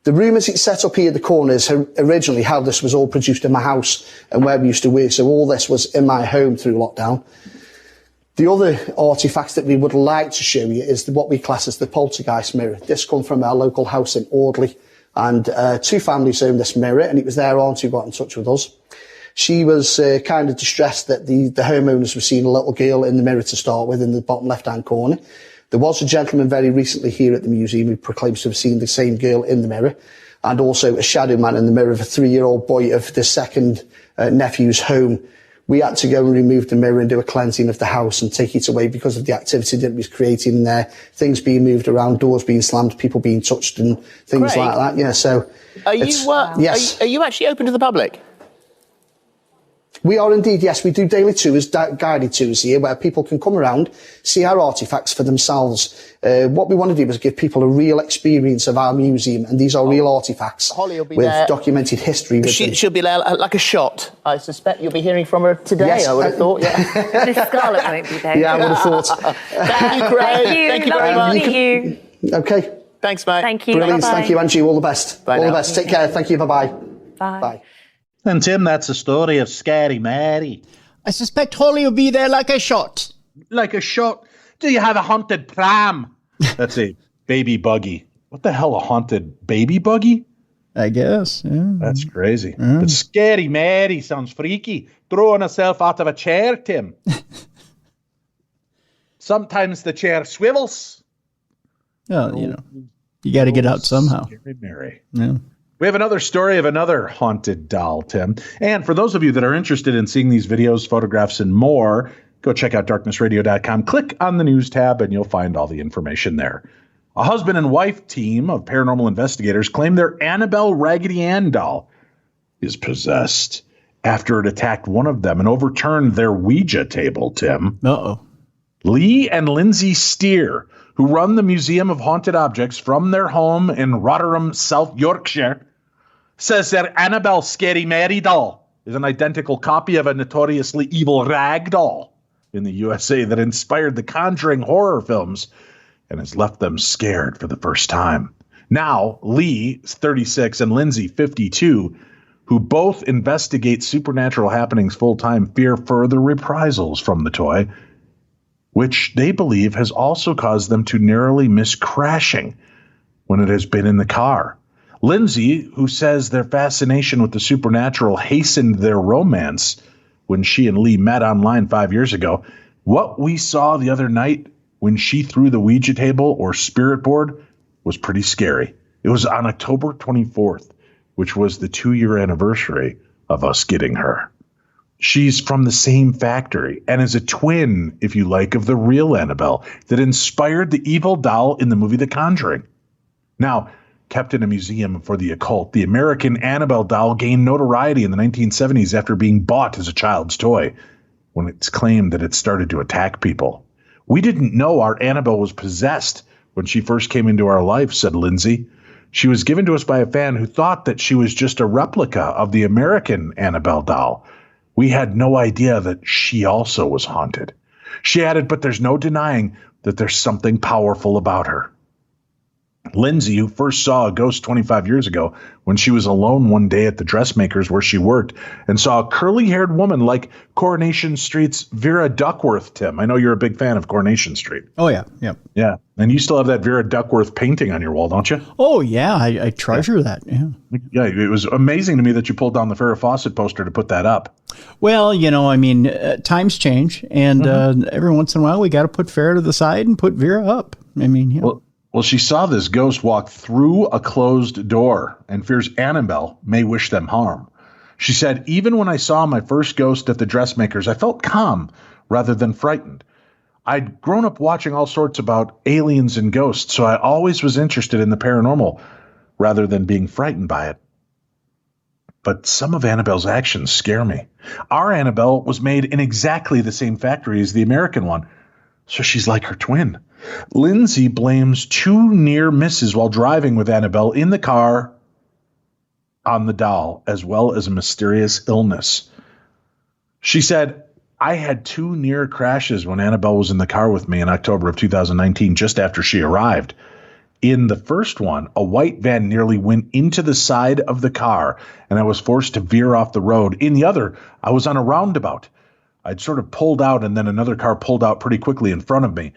Speaker 6: The room as it's set up here, the corners, originally how this was all produced in my house and where we used to work. So all this was in my home through lockdown. The other artifact that we would like to show you is what we class as the poltergeist mirror. This come from our local house in Audley, and 2 families owned this mirror, and it was their aunt who got in touch with us. She was kind of distressed that the homeowners were seeing a little girl in the mirror to start with in the bottom left-hand corner. There was a gentleman very recently here at the museum who proclaims to have seen the same girl in the mirror, and also a shadow man in the mirror of a 3-year-old boy of the second nephew's home. We had to go and remove the mirror and do a cleansing of the house and take it away because of the activity that it was creating in there. Things being moved around, doors being slammed, people being touched and things like that. Yeah, so...
Speaker 5: Are you actually open to the public?
Speaker 6: We are indeed, yes. We do daily tours, guided tours here, where people can come around, see our artefacts for themselves. What we want to do is give people a real experience of our museum, and these are real artefacts with documented history.
Speaker 5: She'll be there like a shot. I suspect you'll be hearing from her today, yes, I would have thought. Yeah.
Speaker 4: Miss Scarlett won't be there.
Speaker 6: Yeah, I would have thought.
Speaker 5: Thank you, Craig.
Speaker 4: Thank you very much. Meet you.
Speaker 6: Okay.
Speaker 5: Thanks, mate.
Speaker 4: Thank you.
Speaker 6: Brilliant.
Speaker 4: Bye-bye.
Speaker 6: Thank you, Angie. All the best.
Speaker 5: Bye
Speaker 6: all
Speaker 5: now.
Speaker 6: the best. Take care. Thank you. Bye-bye.
Speaker 4: Bye.
Speaker 6: Bye.
Speaker 2: And Tim, that's the story of Scary Mary.
Speaker 3: I suspect Holly will be there like a shot.
Speaker 2: Like a shot? Do you have a haunted pram? That's a baby buggy. What the hell, a haunted baby buggy?
Speaker 3: I guess, yeah.
Speaker 2: That's crazy. But Scary Mary sounds freaky. Throwing herself out of a chair, Tim. Sometimes the chair swivels.
Speaker 3: Well, you know, you got to get out somehow.
Speaker 2: Scary Mary.
Speaker 3: Yeah.
Speaker 2: We have another story of another haunted doll, Tim. And for those of you that are interested in seeing these videos, photographs, and more, go check out darknessradio.com. Click on the news tab, and you'll find all the information there. A husband and wife team of paranormal investigators claim their Annabelle Raggedy Ann doll is possessed after it attacked one of them and overturned their Ouija table, Tim.
Speaker 3: Uh-oh.
Speaker 2: Lee and Lindsay Steer, who run the Museum of Haunted Objects from their home in Rotherham, South Yorkshire, says their Annabelle Scary Mary doll is an identical copy of a notoriously evil rag doll in the USA that inspired the Conjuring horror films and has left them scared for the first time. Now, Lee, 36, and Lindsay, 52, who both investigate supernatural happenings full-time, fear further reprisals from the toy, which they believe has also caused them to narrowly miss crashing when it has been in the car. Lindsay, who says their fascination with the supernatural hastened their romance when she and Lee met online 5 years ago, what we saw the other night when she threw the Ouija table or spirit board was pretty scary. It was on October 24th, which was the 2-year anniversary of us getting her. She's from the same factory and is a twin, if you like, of the real Annabelle that inspired the evil doll in the movie The Conjuring. Now, kept in a museum for the occult, the American Annabelle doll gained notoriety in the 1970s after being bought as a child's toy when it's claimed that it started to attack people. We didn't know our Annabelle was possessed when she first came into our life, said Lindsay. She was given to us by a fan who thought that she was just a replica of the American Annabelle doll. We had no idea that she also was haunted. She added, but there's no denying that there's something powerful about her. Lindsay, who first saw a ghost 25 years ago when she was alone one day at the dressmaker's where she worked and saw a curly-haired woman like Coronation Street's Vera Duckworth, Tim. I know you're a big fan of Coronation Street.
Speaker 3: Oh, yeah. Yep.
Speaker 2: Yeah. And you still have that Vera Duckworth painting on your wall, don't you?
Speaker 3: Oh, yeah. I treasure that. Yeah.
Speaker 2: Yeah. It was amazing to me that you pulled down the Farrah Fawcett poster to put that up.
Speaker 3: Well, times change. And every once in a while, we got to put Farrah to the side and put Vera up. I mean,
Speaker 2: Well, she saw this ghost walk through a closed door and fears Annabelle may wish them harm. She said, even when I saw my first ghost at the dressmaker's, I felt calm rather than frightened. I'd grown up watching all sorts about aliens and ghosts, so I always was interested in the paranormal rather than being frightened by it. But some of Annabelle's actions scare me. Our Annabelle was made in exactly the same factory as the American one, so she's like her twin. Lindsay blames 2 near misses while driving with Annabelle in the car on the doll, as well as a mysterious illness. She said, I had 2 near crashes when Annabelle was in the car with me in October of 2019, just after she arrived. In the first one, a white van nearly went into the side of the car, and I was forced to veer off the road. In the other, I was on a roundabout. I'd sort of pulled out, and then another car pulled out pretty quickly in front of me.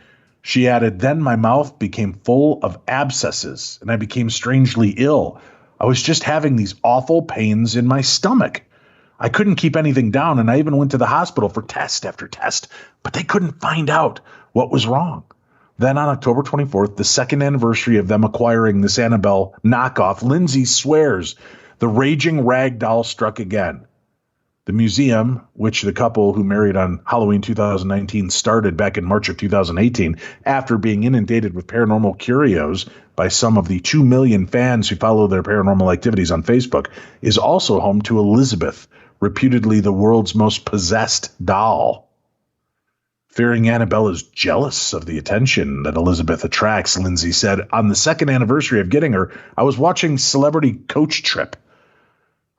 Speaker 2: She added, then my mouth became full of abscesses, and I became strangely ill. I was just having these awful pains in my stomach. I couldn't keep anything down, and I even went to the hospital for test after test, but they couldn't find out what was wrong. Then on October 24th, the 2nd anniversary of them acquiring this Annabelle knockoff, Lindsay swears the raging rag doll struck again. The museum, which the couple who married on Halloween 2019 started back in March of 2018, after being inundated with paranormal curios by some of the 2 million fans who follow their paranormal activities on Facebook, is also home to Elizabeth, reputedly the world's most possessed doll. Fearing Annabelle is jealous of the attention that Elizabeth attracts, Lindsay said, on the 2nd anniversary of getting her, I was watching Celebrity Coach Trip.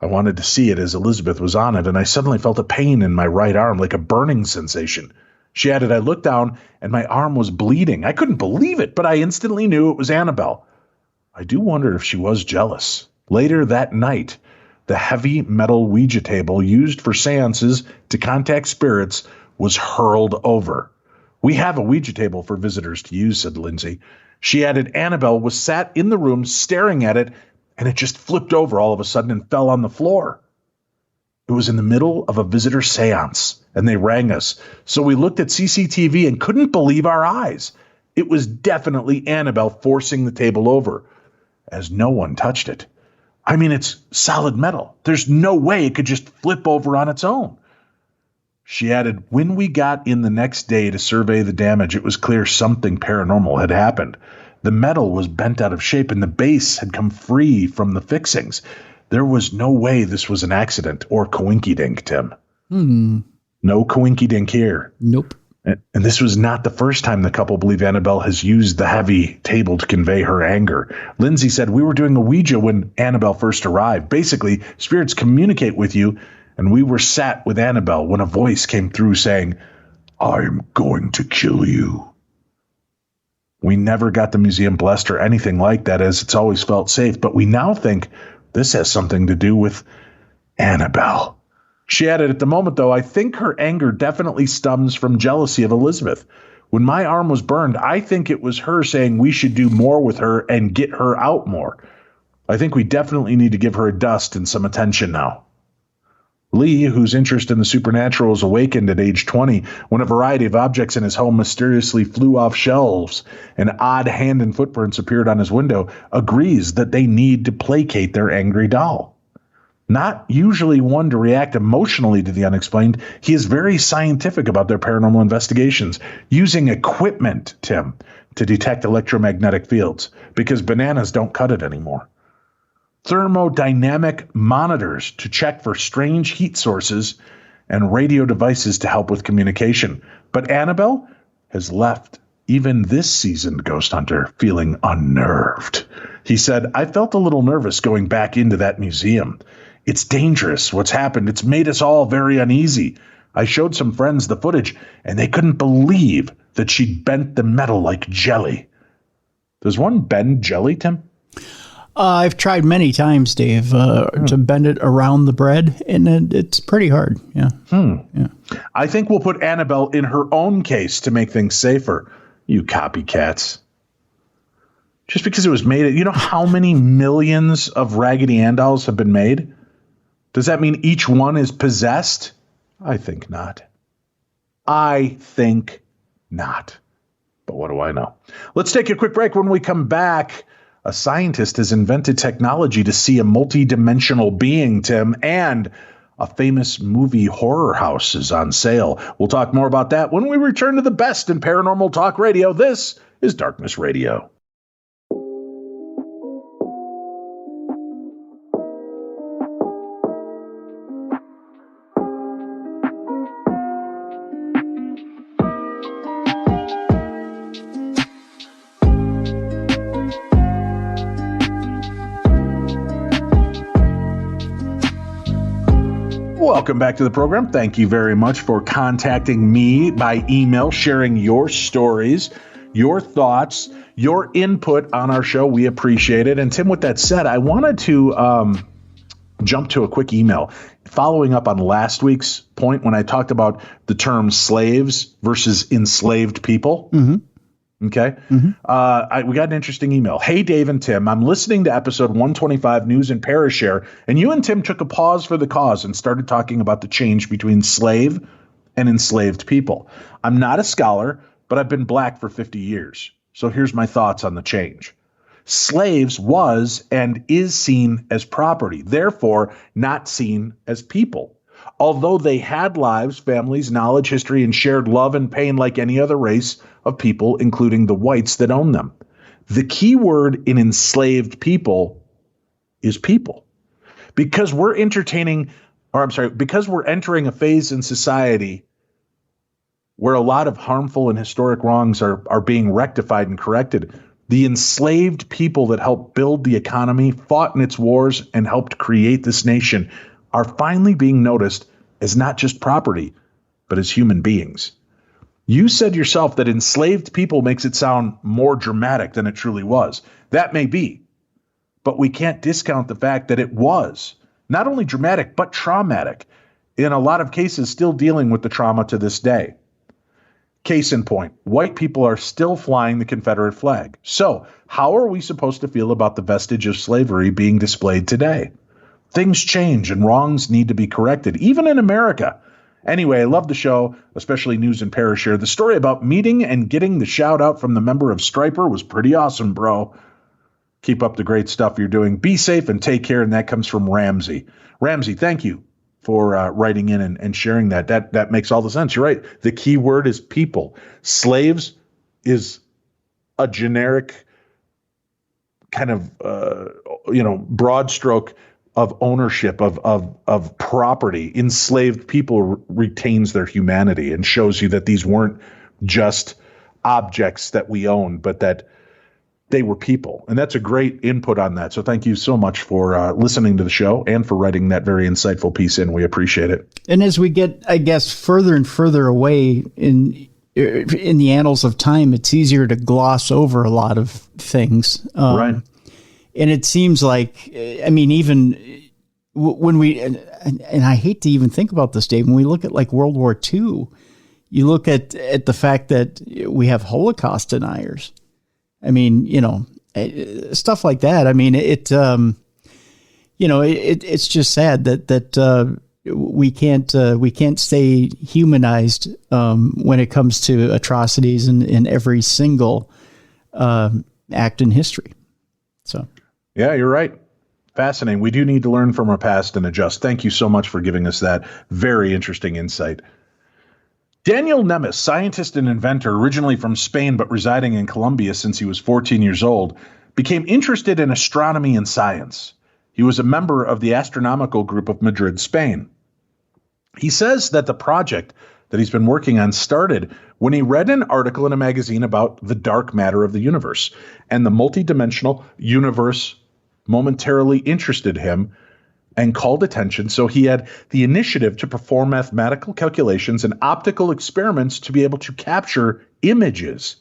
Speaker 2: I wanted to see it as Elizabeth was on it, and I suddenly felt a pain in my right arm, like a burning sensation. She added, I looked down, and my arm was bleeding. I couldn't believe it, but I instantly knew it was Annabelle. I do wonder if she was jealous. Later that night, the heavy metal Ouija table used for seances to contact spirits was hurled over. We have a Ouija table for visitors to use, said Lindsay. She added, Annabelle was sat in the room staring at it, and it just flipped over all of a sudden and fell on the floor. It was in the middle of a visitor seance, and they rang us. So we looked at CCTV and couldn't believe our eyes. It was definitely Annabelle forcing the table over, as no one touched it. I mean, it's solid metal. There's no way it could just flip over on its own. She added, when we got in the next day to survey the damage, it was clear something paranormal had happened. The metal was bent out of shape and the base had come free from the fixings. There was no way this was an accident or coinkydink, Tim. No coinkydink here.
Speaker 3: Nope.
Speaker 2: And this was not the first time the couple believe Annabelle has used the heavy table to convey her anger. Lindsay said, we were doing a Ouija when Annabelle first arrived. Basically, spirits communicate with you, and we were sat with Annabelle when a voice came through saying, I'm going to kill you. We never got the museum blessed or anything like that, as it's always felt safe, but we now think this has something to do with Annabelle. She added, at the moment, though, I think her anger definitely stems from jealousy of Elizabeth. When my arm was burned, I think it was her saying we should do more with her and get her out more. I think we definitely need to give her a dust and some attention now. Lee, whose interest in the supernatural was awakened at age 20 when a variety of objects in his home mysteriously flew off shelves and odd hand and footprints appeared on his window, agrees that they need to placate their angry doll. Not usually one to react emotionally to the unexplained, he is very scientific about their paranormal investigations, using equipment, Tim, to detect electromagnetic fields, because bananas don't cut it anymore. Thermodynamic monitors to check for strange heat sources, and radio devices to help with communication. But Annabelle has left even this seasoned ghost hunter feeling unnerved. He said, I felt a little nervous going back into that museum. It's dangerous what's happened. It's made us all very uneasy. I showed some friends the footage, and they couldn't believe that she'd bent the metal like jelly. Does one bend jelly, Tim?
Speaker 3: I've tried many times, Dave, to bend it around the bread, and it's pretty hard. Yeah. Yeah.
Speaker 2: I think we'll put Annabelle in her own case to make things safer. You copycats. Just because it was made, you know how many millions of Raggedy Ann dolls have been made? Does that mean each one is possessed? I think not. I think not. But what do I know? Let's take a quick break. When we come back, a scientist has invented technology to see a multi-dimensional being, Tim, and a famous movie horror house is on sale. We'll talk more about that when we return to the best in paranormal talk radio. This is Darkness Radio. Welcome back to the program. Thank you very much for contacting me by email, sharing your stories, your thoughts, your input on our show. We appreciate it. And Tim, with that said, I wanted to jump to a quick email following up on last week's point when I talked about the term slaves versus enslaved people. Mm-hmm. Okay. Mm-hmm. We got an interesting email. Hey, Dave and Tim, I'm listening to episode 125 News and Parashare, and you and Tim took a pause for the cause and started talking about the change between slave and enslaved people. I'm not a scholar, but I've been black for 50 years. So here's my thoughts on the change. Slaves was and is seen as property, therefore not seen as people. Although they had lives, families, knowledge, history, and shared love and pain like any other race of people, including the whites that own them. The key word in enslaved people is people. Because we're entering a phase in society where a lot of harmful and historic wrongs are being rectified and corrected. The enslaved people that helped build the economy, fought in its wars, and helped create this nation are finally being noticed as not just property, but as human beings. You said yourself that enslaved people makes it sound more dramatic than it truly was. That may be, but we can't discount the fact that it was not only dramatic, but traumatic. In a lot of cases, still dealing with the trauma to this day. Case in point, white people are still flying the Confederate flag. So how are we supposed to feel about the vestige of slavery being displayed today? Things change and wrongs need to be corrected, even in America. Anyway, I love the show, especially News and Parashare. The story about meeting and getting the shout out from the member of Stryper was pretty awesome, bro. Keep up the great stuff you're doing. Be safe and take care. And that comes from Ramsey. Ramsey, thank you for writing in and sharing that. That makes all the sense. You're right. The key word is people. Slaves is a generic kind of, broad stroke of ownership of property, enslaved people retains their humanity and shows you that these weren't just objects that we own, but that they were people. And that's a great input on that. So thank you so much for listening to the show and for writing that very insightful piece in. We appreciate it.
Speaker 3: And as we get, I guess, further and further away in the annals of time, it's easier to gloss over a lot of things.
Speaker 2: Right.
Speaker 3: And it seems like, I mean, even when we, and I hate to even think about this, Dave, when we look at like World War II, you look at the fact that we have Holocaust deniers. I mean, stuff like that. I mean, it's just sad that we can't stay humanized when it comes to atrocities in every single act in history. So, yeah,
Speaker 2: you're right. Fascinating. We do need to learn from our past and adjust. Thank you so much for giving us that very interesting insight. Daniel Nemes, scientist and inventor originally from Spain but residing in Colombia since he was 14 years old, became interested in astronomy and science. He was a member of the astronomical group of Madrid, Spain. He says that the project that he's been working on started when he read an article in a magazine about the dark matter of the universe, and the multidimensional universe momentarily interested him and called attention, so he had the initiative to perform mathematical calculations and optical experiments to be able to capture images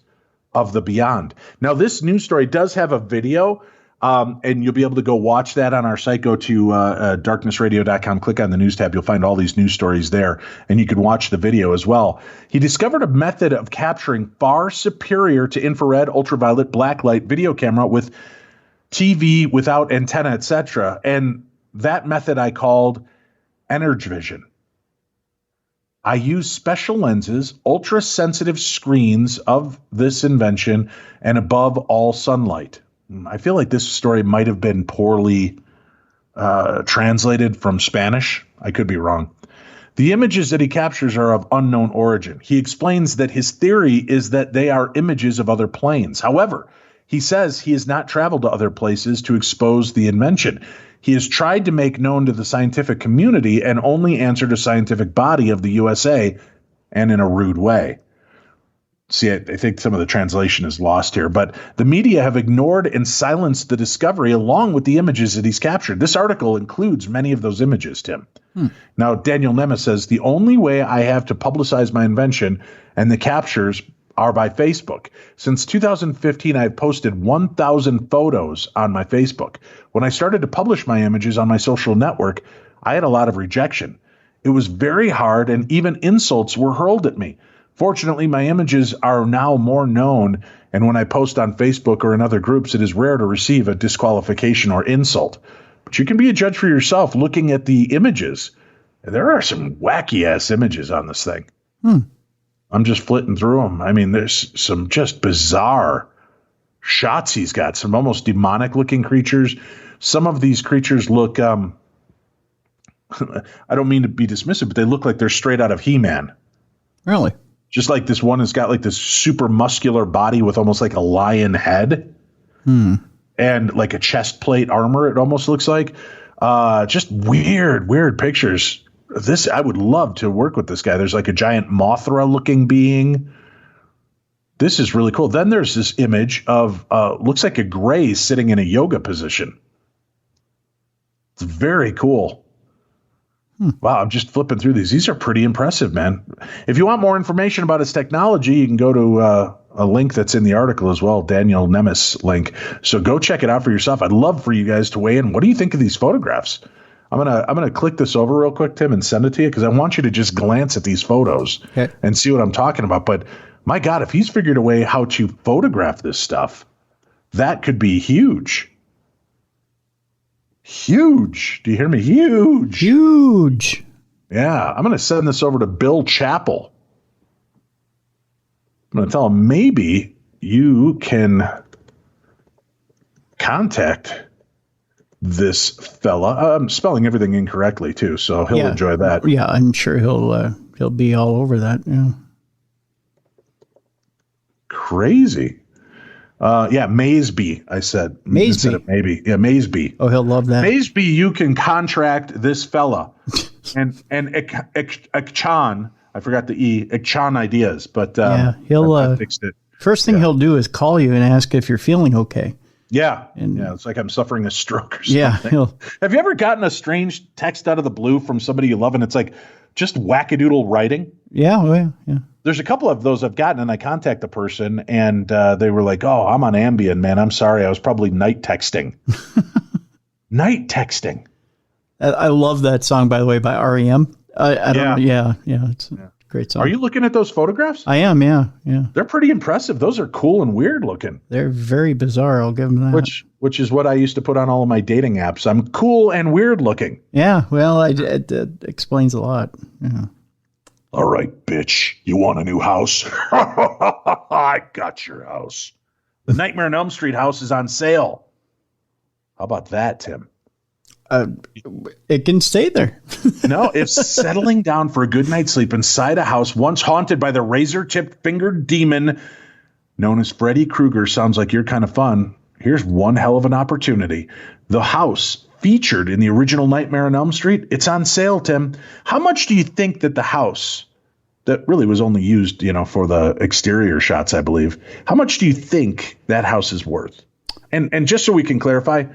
Speaker 2: of the beyond. Now, this news story does have a video, and you'll be able to go watch that on our site. Go to darknessradio.com, click on the news tab. You'll find all these news stories there, and you can watch the video as well. He discovered a method of capturing far superior to infrared, ultraviolet, blacklight video camera with TV without antenna, etc., and that method I called Energy Vision. I use special lenses, ultra-sensitive screens of this invention, and above all sunlight. I feel like this story might have been poorly translated from Spanish. I could be wrong. The images that he captures are of unknown origin. He explains that his theory is that they are images of other planes. However, he says he has not traveled to other places to expose the invention. He has tried to make known to the scientific community and only answered a scientific body of the USA, and in a rude way. See, I think some of the translation is lost here, but the media have ignored and silenced the discovery along with the images that he's captured. This article includes many of those images, Tim. Now, Daniel Nemes says, the only way I have to publicize my invention and the captures are by Facebook. Since 2015, I've posted 1,000 photos on my Facebook. When I started to publish my images on my social network, I had a lot of rejection. It was very hard, and even insults were hurled at me. Fortunately, my images are now more known, and when I post on Facebook or in other groups, it is rare to receive a disqualification or insult. But you can be a judge for yourself looking at the images. There are some wacky-ass images on this thing. I'm just flitting through them. I mean, there's some just bizarre shots he's got, some almost demonic-looking creatures. Some of these creatures look, I don't mean to be dismissive, but they look like they're straight out of He-Man.
Speaker 3: Really?
Speaker 2: Just like this one has got like this super muscular body with almost like a lion head and like a chest plate armor, it almost looks like. Just weird pictures. This, I would love to work with this guy. There's like a giant Mothra looking being. This is really cool. Then there's this image of, looks like a gray sitting in a yoga position. It's very cool. Wow, I'm just flipping through these. These are pretty impressive, man. If you want more information about his technology, you can go to a link that's in the article as well, Daniel Nemes link. So go check it out for yourself. I'd love for you guys to weigh in. What do you think of these photographs? I'm gonna click this over real quick, Tim, and send it to you because I want you to just glance at these photos and see what I'm talking about. But my God, if he's figured a way how to photograph this stuff, that could be huge. Huge. Do you hear me? Huge. Yeah. I'm going to send this over to Bill Chappell. I'm going to tell him maybe you can contact this fella. I'm spelling everything incorrectly too, so he'll enjoy that.
Speaker 3: Yeah, I'm sure he'll be all over that. Yeah.
Speaker 2: Crazy. Yeah, Maysby, I said.
Speaker 3: Maysby.
Speaker 2: Instead of maybe. Yeah, Maysby.
Speaker 3: Oh, he'll love that.
Speaker 2: Maysby, you can contract this fella. and Ekchan, I forgot the E, Ekchan Ideas, but
Speaker 3: he'll
Speaker 2: I fixed it.
Speaker 3: First thing he'll do is call you and ask if you're feeling okay.
Speaker 2: Yeah.
Speaker 3: And,
Speaker 2: it's like I'm suffering a stroke or something.
Speaker 3: Yeah.
Speaker 2: Have you ever gotten a strange text out of the blue from somebody you love and it's like just wackadoodle writing?
Speaker 3: Yeah, well, yeah.
Speaker 2: There's a couple of those I've gotten, and I contact the person, and they were like, "Oh, I'm on Ambien, man. I'm sorry. I was probably night texting." Night texting.
Speaker 3: I love that song, by the way, by REM. I don't know. Yeah, it's a great song.
Speaker 2: Are you looking at those photographs?
Speaker 3: I am, yeah.
Speaker 2: They're pretty impressive. Those are cool and weird looking.
Speaker 3: They're very bizarre. I'll give them that.
Speaker 2: Which is what I used to put on all of my dating apps. I'm cool and weird looking.
Speaker 3: Yeah, well, it explains a lot. Yeah.
Speaker 1: All right, bitch. You want a new house? I got your house.
Speaker 2: The Nightmare on Elm Street house is on sale. How about that, Tim?
Speaker 3: It can stay there.
Speaker 2: No, if settling down for a good night's sleep inside a house once haunted by the razor-tipped fingered demon known as Freddy Krueger sounds like you're kind of fun, here's one hell of an opportunity. The house featured in the original Nightmare on Elm Street, it's on sale, Tim. How much do you think that the house that really was only used, for the exterior shots, I believe, how much do you think that house is worth? And just so we can clarify,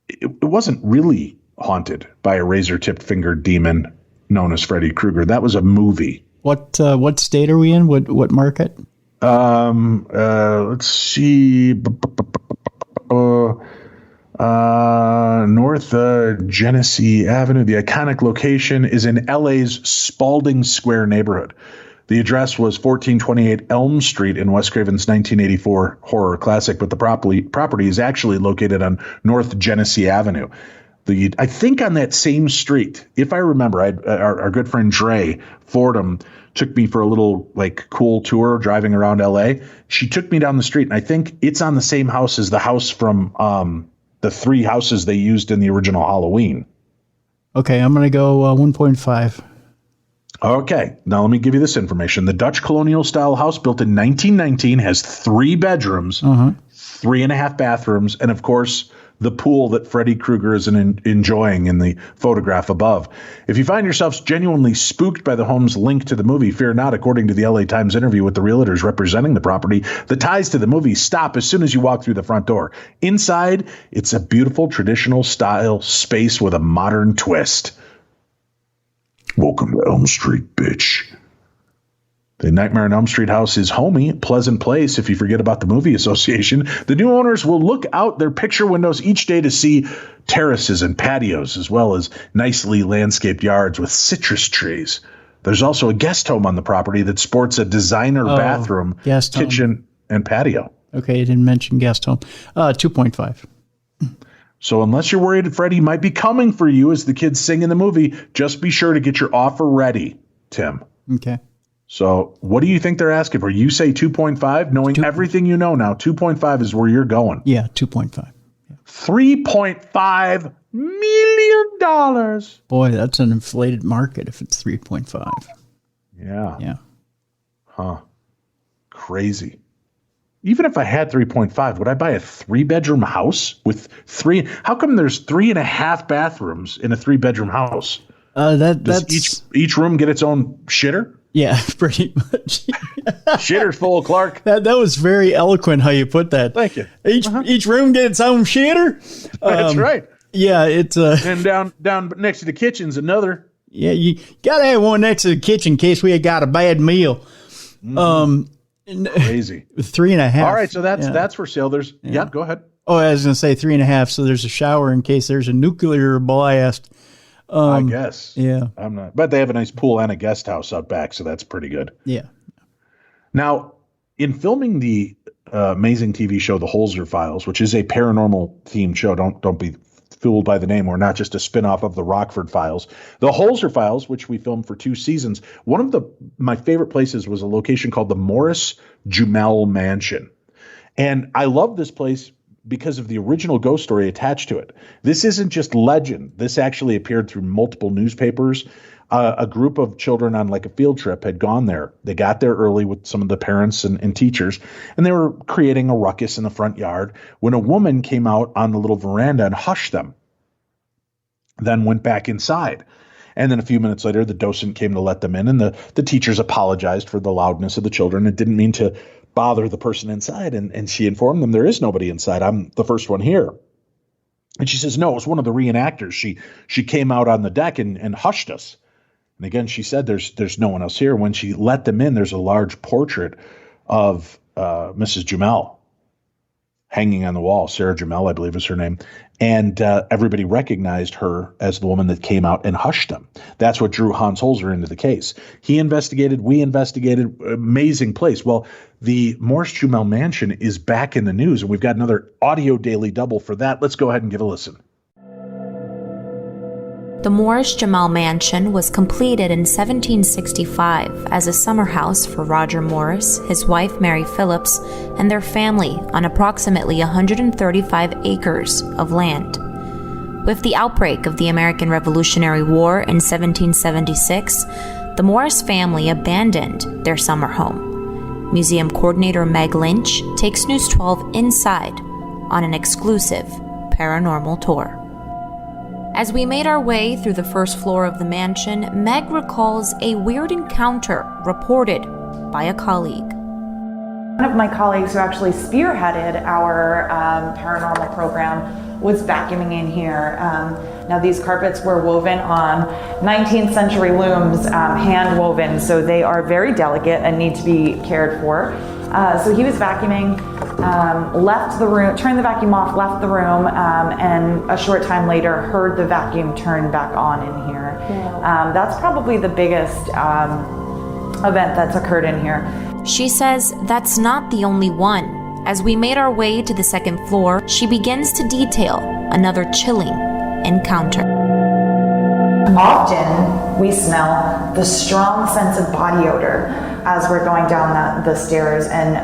Speaker 2: it wasn't really haunted by a razor-tipped fingered demon known as Freddy Krueger. That was a movie.
Speaker 3: What state are we in? What market?
Speaker 2: Let's see. North Genesee Avenue. The iconic location is in LA's Spalding Square neighborhood. The address was 1428 Elm Street in Wes Craven's 1984 horror classic, but the property is actually located on North Genesee Avenue. I think on that same street, if I remember, our good friend Dre Fordham took me for a little cool tour driving around LA. She took me down the street, and I think it's on the same house as the house from the three houses they used in the original Halloween.
Speaker 3: Okay, I'm going to go 1.5.
Speaker 2: Okay, now let me give you this information. The Dutch colonial-style house built in 1919 has 3 bedrooms, 3.5 bathrooms, and, of course, the pool that Freddy Krueger is enjoying in the photograph above. If you find yourselves genuinely spooked by the home's link to the movie, fear not. According to the LA Times interview with the realtors representing the property, the ties to the movie stop as soon as you walk through the front door. Inside, it's a beautiful traditional-style space with a modern twist.
Speaker 1: Welcome to Elm Street, bitch.
Speaker 2: The Nightmare on Elm Street house is homey, pleasant place if you forget about the movie association. The new owners will look out their picture windows each day to see terraces and patios, as well as nicely landscaped yards with citrus trees. There's also a guest home on the property that sports a designer bathroom, kitchen, and patio.
Speaker 3: Okay, I didn't mention guest home. 2.5.
Speaker 2: So unless you're worried Freddy might be coming for you as the kids sing in the movie, just be sure to get your offer ready, Tim.
Speaker 3: Okay.
Speaker 2: So what do you think they're asking for? You say 2.5, knowing everything you know now, 2.5 is where you're going.
Speaker 3: Yeah, 2.5. Yeah.
Speaker 2: $3.5 million.
Speaker 3: Boy, that's an inflated market if it's 3.5.
Speaker 2: Yeah.
Speaker 3: Yeah.
Speaker 2: Huh. Crazy. Even if I had 3.5, would I buy a 3-bedroom house with 3? How come there's 3.5 bathrooms in a 3-bedroom house? Does each room get its own shitter?
Speaker 3: Yeah, pretty much.
Speaker 2: Shitter's full, Clark.
Speaker 3: That was very eloquent how you put that.
Speaker 2: Thank you.
Speaker 3: Each room gets its own shitter.
Speaker 2: That's right.
Speaker 3: Yeah, it's
Speaker 2: and down next to the kitchen's another.
Speaker 3: Yeah, you gotta have one next to the kitchen in case we got a bad meal.
Speaker 2: Crazy.
Speaker 3: 3.5.
Speaker 2: All right, so that's for sale. There's go ahead.
Speaker 3: Oh, I was gonna say 3.5. So there's a shower in case there's a nuclear blast.
Speaker 2: I guess.
Speaker 3: Yeah.
Speaker 2: I'm not, but they have a nice pool and a guest house out back, so that's pretty good.
Speaker 3: Yeah.
Speaker 2: Now, in filming the amazing TV show The Holzer Files, which is a paranormal themed show, don't be fooled by the name. We're not just a spinoff of the Rockford Files. The Holzer Files, which we filmed for 2 seasons, one of my favorite places was a location called the Morris Jumel Mansion. And I love this place because of the original ghost story attached to it. This isn't just legend. This actually appeared through multiple newspapers. a group of children on like a field trip had gone there. They got there early with some of the parents and teachers, and they were creating a ruckus in the front yard when a woman came out on the little veranda and hushed them, then went back inside. And then a few minutes later, the docent came to let them in, and the teachers apologized for the loudness of the children and didn't mean to bother the person inside. And she informed them, there is nobody inside. I'm the first one here. And she says, no, it was one of the reenactors. She came out on the deck and hushed us. And again, she said, there's no one else here. When she let them in, there's a large portrait of Mrs. Jamel hanging on the wall. Sarah Jamel, I believe is her name. And everybody recognized her as the woman that came out and hushed them. That's what drew Hans Holzer into the case. He investigated, we investigated, amazing place. Well, the Morris Jamel mansion is back in the news, and we've got another audio daily double for that. Let's go ahead and give a listen.
Speaker 7: The Morris Jamel mansion was completed in 1765 as a summer house for Roger Morris, his wife Mary Phillips, and their family on approximately 135 acres of land. With the outbreak of the American Revolutionary War in 1776, the Morris family abandoned their summer home. Museum coordinator Meg Lynch takes News 12 inside on an exclusive paranormal tour. As we made our way through the first floor of the mansion, Meg recalls a weird encounter reported by a colleague.
Speaker 8: One of my colleagues who actually spearheaded our paranormal program was vacuuming in here. Now these carpets were woven on 19th century looms, hand woven, so they are very delicate and need to be cared for. So he was vacuuming, left the room, turned the vacuum off, left the room, and a short time later heard the vacuum turn back on in here. Yeah. That's probably the biggest event that's occurred in here.
Speaker 7: She says that's not the only one. As we made our way to the second floor, she begins to detail another chilling encounter.
Speaker 8: Often we smell the strong sense of body odor as we're going down the stairs, and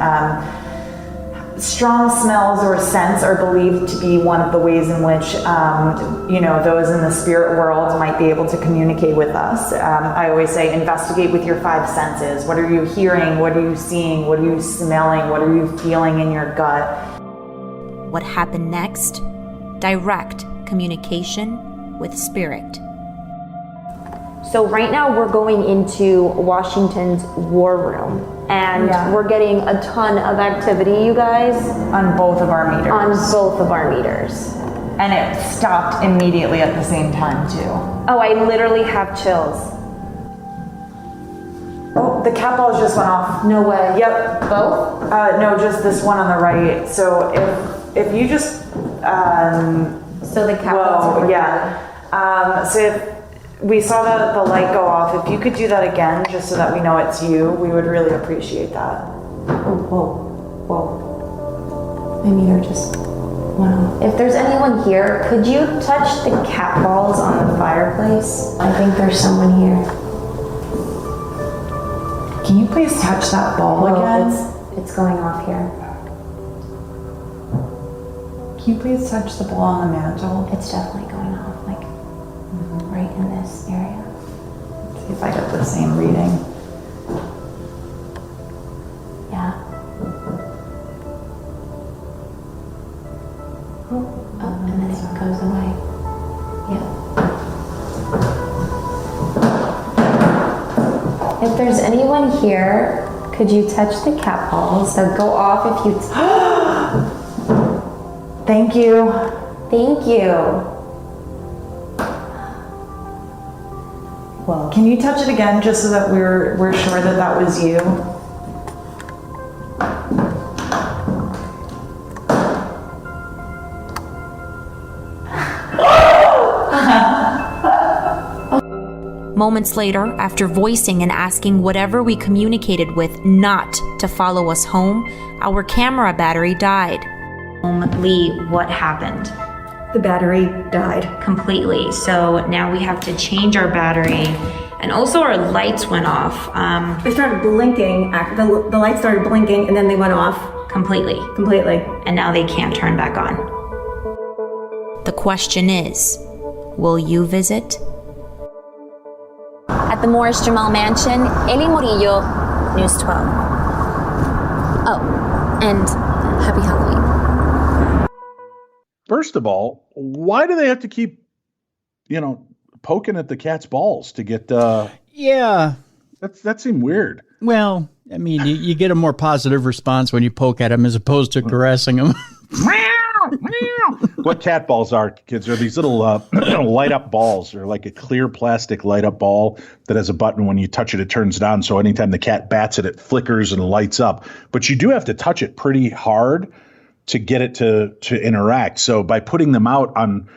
Speaker 8: strong smells or scents are believed to be one of the ways in which those in the spirit world might be able to communicate with us. I always say investigate with your five senses. What are you hearing? What are you seeing? What are you smelling? What are you feeling in your gut?
Speaker 7: What happened next? Direct communication with spirit.
Speaker 9: So right now we're going into Washington's war room, and we're getting a ton of activity, you guys.
Speaker 8: On both of our meters.
Speaker 9: On both of our meters.
Speaker 8: And it stopped immediately at the same time too.
Speaker 9: Oh, I literally have chills.
Speaker 8: Oh, the cat balls just went off.
Speaker 9: No way.
Speaker 8: Yep.
Speaker 9: Both?
Speaker 8: No, just this one on the right. So if you just
Speaker 9: so the cat balls are
Speaker 8: so if we saw the light go off, if you could do that again just so that we know it's you, we would really appreciate that.
Speaker 9: Whoa. My meter just went off. If there's anyone here, could you touch the cat balls on the fireplace? I think there's someone here.
Speaker 8: Can you please touch that ball again?
Speaker 9: It's going off here.
Speaker 8: Can you please touch the ball on the mantle?
Speaker 9: It's definitely going off, right in this area.
Speaker 8: Let's see if I get the same reading.
Speaker 9: Yeah. Oh, and then it goes away. Yeah. If there's anyone here, could you touch the cat balls? They'll go off if you...
Speaker 8: Thank you.
Speaker 9: Thank you.
Speaker 8: Well, can you touch it again just so that we're sure that was you?
Speaker 7: Moments later, after voicing and asking whatever we communicated with not to follow us home, our camera battery died. Lee, what happened?
Speaker 10: The battery died completely. So now we have to change our battery. And also our lights went off.
Speaker 9: They started blinking. The lights started blinking and then they went off.
Speaker 10: Completely. And now they can't turn back on.
Speaker 7: The question is, will you visit?
Speaker 9: the Morris Jamal Mansion, Eli Murillo, News 12. Oh, and happy Halloween.
Speaker 2: First of all, why do they have to keep, poking at the cat's balls to get?
Speaker 3: Yeah,
Speaker 2: that seemed weird.
Speaker 3: Well, I mean, you get a more positive response when you poke at them as opposed to caressing them.
Speaker 2: What cat balls are, kids, are these little light up balls. They're like a clear plastic light up ball that has a button. When you touch it, it turns it on. So anytime the cat bats it, it flickers and lights up. But you do have to touch it pretty hard to get it to interact. So by putting them out on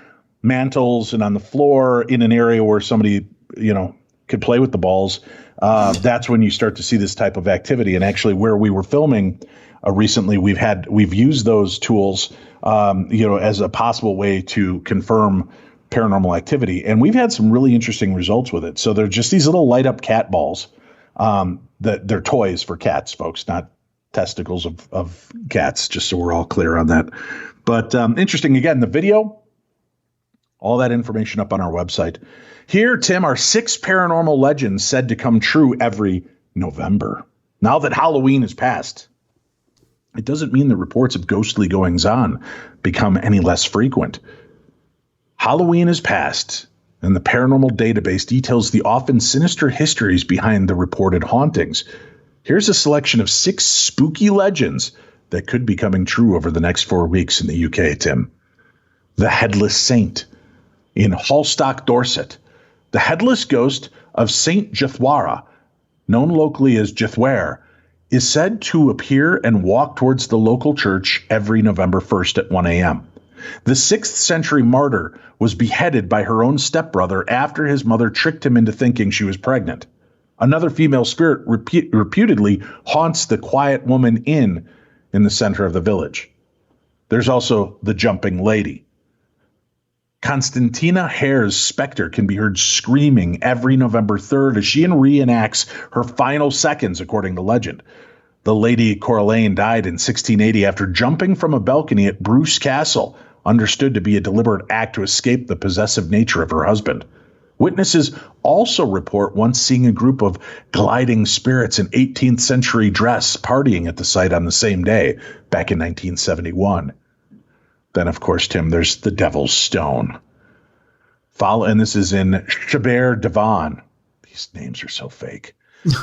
Speaker 2: mantles and on the floor in an area where somebody, could play with the balls, that's when you start to see this type of activity. And actually where we were filming recently, we've used those tools, as a possible way to confirm paranormal activity. And we've had some really interesting results with it. So they're just these little light up cat balls, that they're toys for cats, folks, not testicles of cats, just so we're all clear on that. But interesting, again, the video, all that information up on our website. Here, Tim, are 6 paranormal legends said to come true every November. Now that Halloween is past, it doesn't mean the reports of ghostly goings-on become any less frequent. Halloween is past, and the paranormal database details the often sinister histories behind the reported hauntings. Here's a selection of 6 spooky legends that could be coming true over the next 4 weeks in the UK, Tim. The Headless Saint. In Hallstock, Dorset, the headless ghost of Saint Jethwara, known locally as Jethware, is said to appear and walk towards the local church every November 1st at 1 a.m. The 6th century martyr was beheaded by her own stepbrother after his mother tricked him into thinking she was pregnant. Another female spirit reputedly haunts the quiet woman inn in the center of the village. There's also the Jumping Lady. Constantina Hare's specter can be heard screaming every November 3rd as she reenacts her final seconds, according to legend. The Lady Coralane died in 1680 after jumping from a balcony at Bruce Castle, understood to be a deliberate act to escape the possessive nature of her husband. Witnesses also report once seeing a group of gliding spirits in 18th century dress partying at the site on the same day, back in 1971. Then, of course, Tim, there's the Devil's Stone. And this is in Chabert Devon. These names are so fake.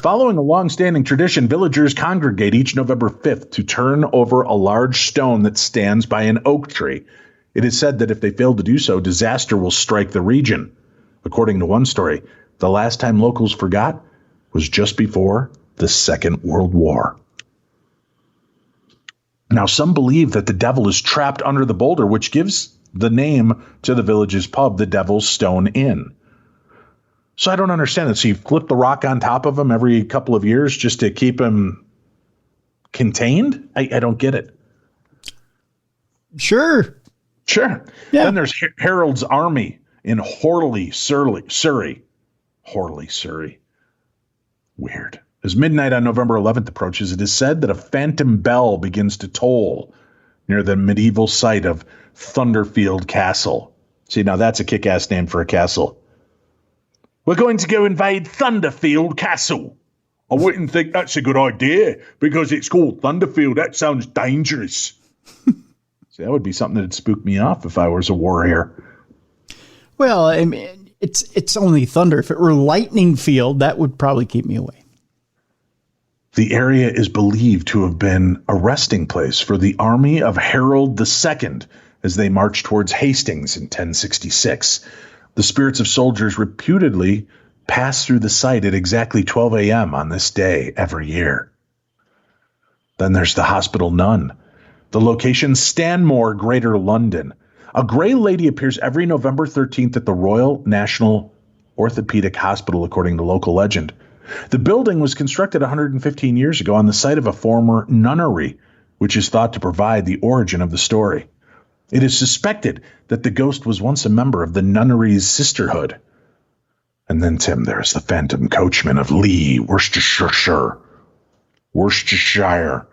Speaker 2: Following a long-standing tradition, villagers congregate each November 5th to turn over a large stone that stands by an oak tree. It is said that if they fail to do so, disaster will strike the region. According to one story, the last time locals forgot was just before the Second World War. Now, some believe that the devil is trapped under the boulder, which gives the name to the village's pub, the Devil's Stone Inn. So I don't understand it. So you flip the rock on top of him every couple of years just to keep him contained? I don't get it.
Speaker 3: Sure.
Speaker 2: Yeah. Then there's Harold's Army in Horley, Surrey. Horley, Surrey. Weird. As midnight on November 11th approaches, it is said that a phantom bell begins to toll near the medieval site of Thunderfield Castle. See, now that's a kick-ass name for a castle. We're going to go invade Thunderfield Castle. I wouldn't think that's a good idea because it's called Thunderfield. That sounds dangerous. See, that would be something that'd spook me off if I was a warrior.
Speaker 3: Well, I mean, it's only thunder. If it were lightning field, that would probably keep me away.
Speaker 2: The area is believed to have been a resting place for the army of Harold II as they marched towards Hastings in 1066. The spirits of soldiers reputedly pass through the site at exactly 12 a.m. on this day every year. Then there's the Hospital Nun. The location, Stanmore, Greater London. A grey lady appears every November 13th at the Royal National Orthopaedic Hospital, according to local legend. The building was constructed 115 years ago on the site of a former nunnery, which is thought to provide the origin of the story. It is suspected that the ghost was once a member of the nunnery's sisterhood. And then, Tim, there's the phantom coachman of Lee, Worcestershire. Worcestershire.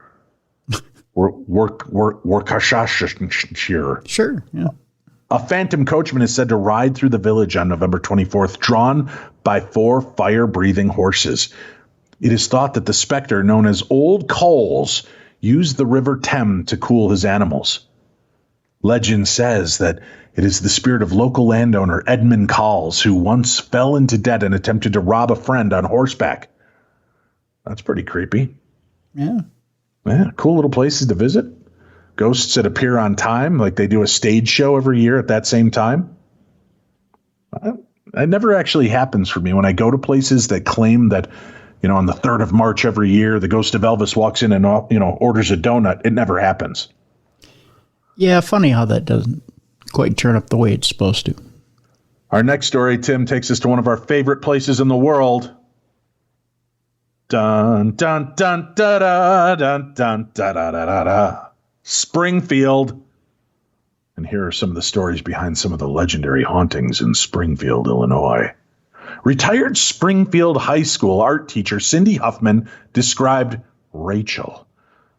Speaker 3: Sure, yeah.
Speaker 2: A phantom coachman is said to ride through the village on November 24th, drawn by 4 fire-breathing horses. It is thought that the specter, known as Old Coles, used the River Thames to cool his animals. Legend says that it is the spirit of local landowner Edmund Coles, who once fell into debt and attempted to rob a friend on horseback. That's pretty creepy.
Speaker 3: Yeah.
Speaker 2: Yeah, cool little places to visit. Ghosts that appear on time, like they do a stage show every year at that same time. It never actually happens for me when I go to places that claim that, on the 3rd of March every year, the ghost of Elvis walks in and, orders a donut. It never happens.
Speaker 3: Yeah, funny how that doesn't quite turn up the way it's supposed to.
Speaker 2: Our next story, Tim, takes us to one of our favorite places in the world. Dun, dun, dun, da, da, dun, dun, da, da, da, da, da. Springfield. And here are some of the stories behind some of the legendary hauntings in Springfield, Illinois. Retired Springfield High School art teacher Cindy Huffman described Rachel,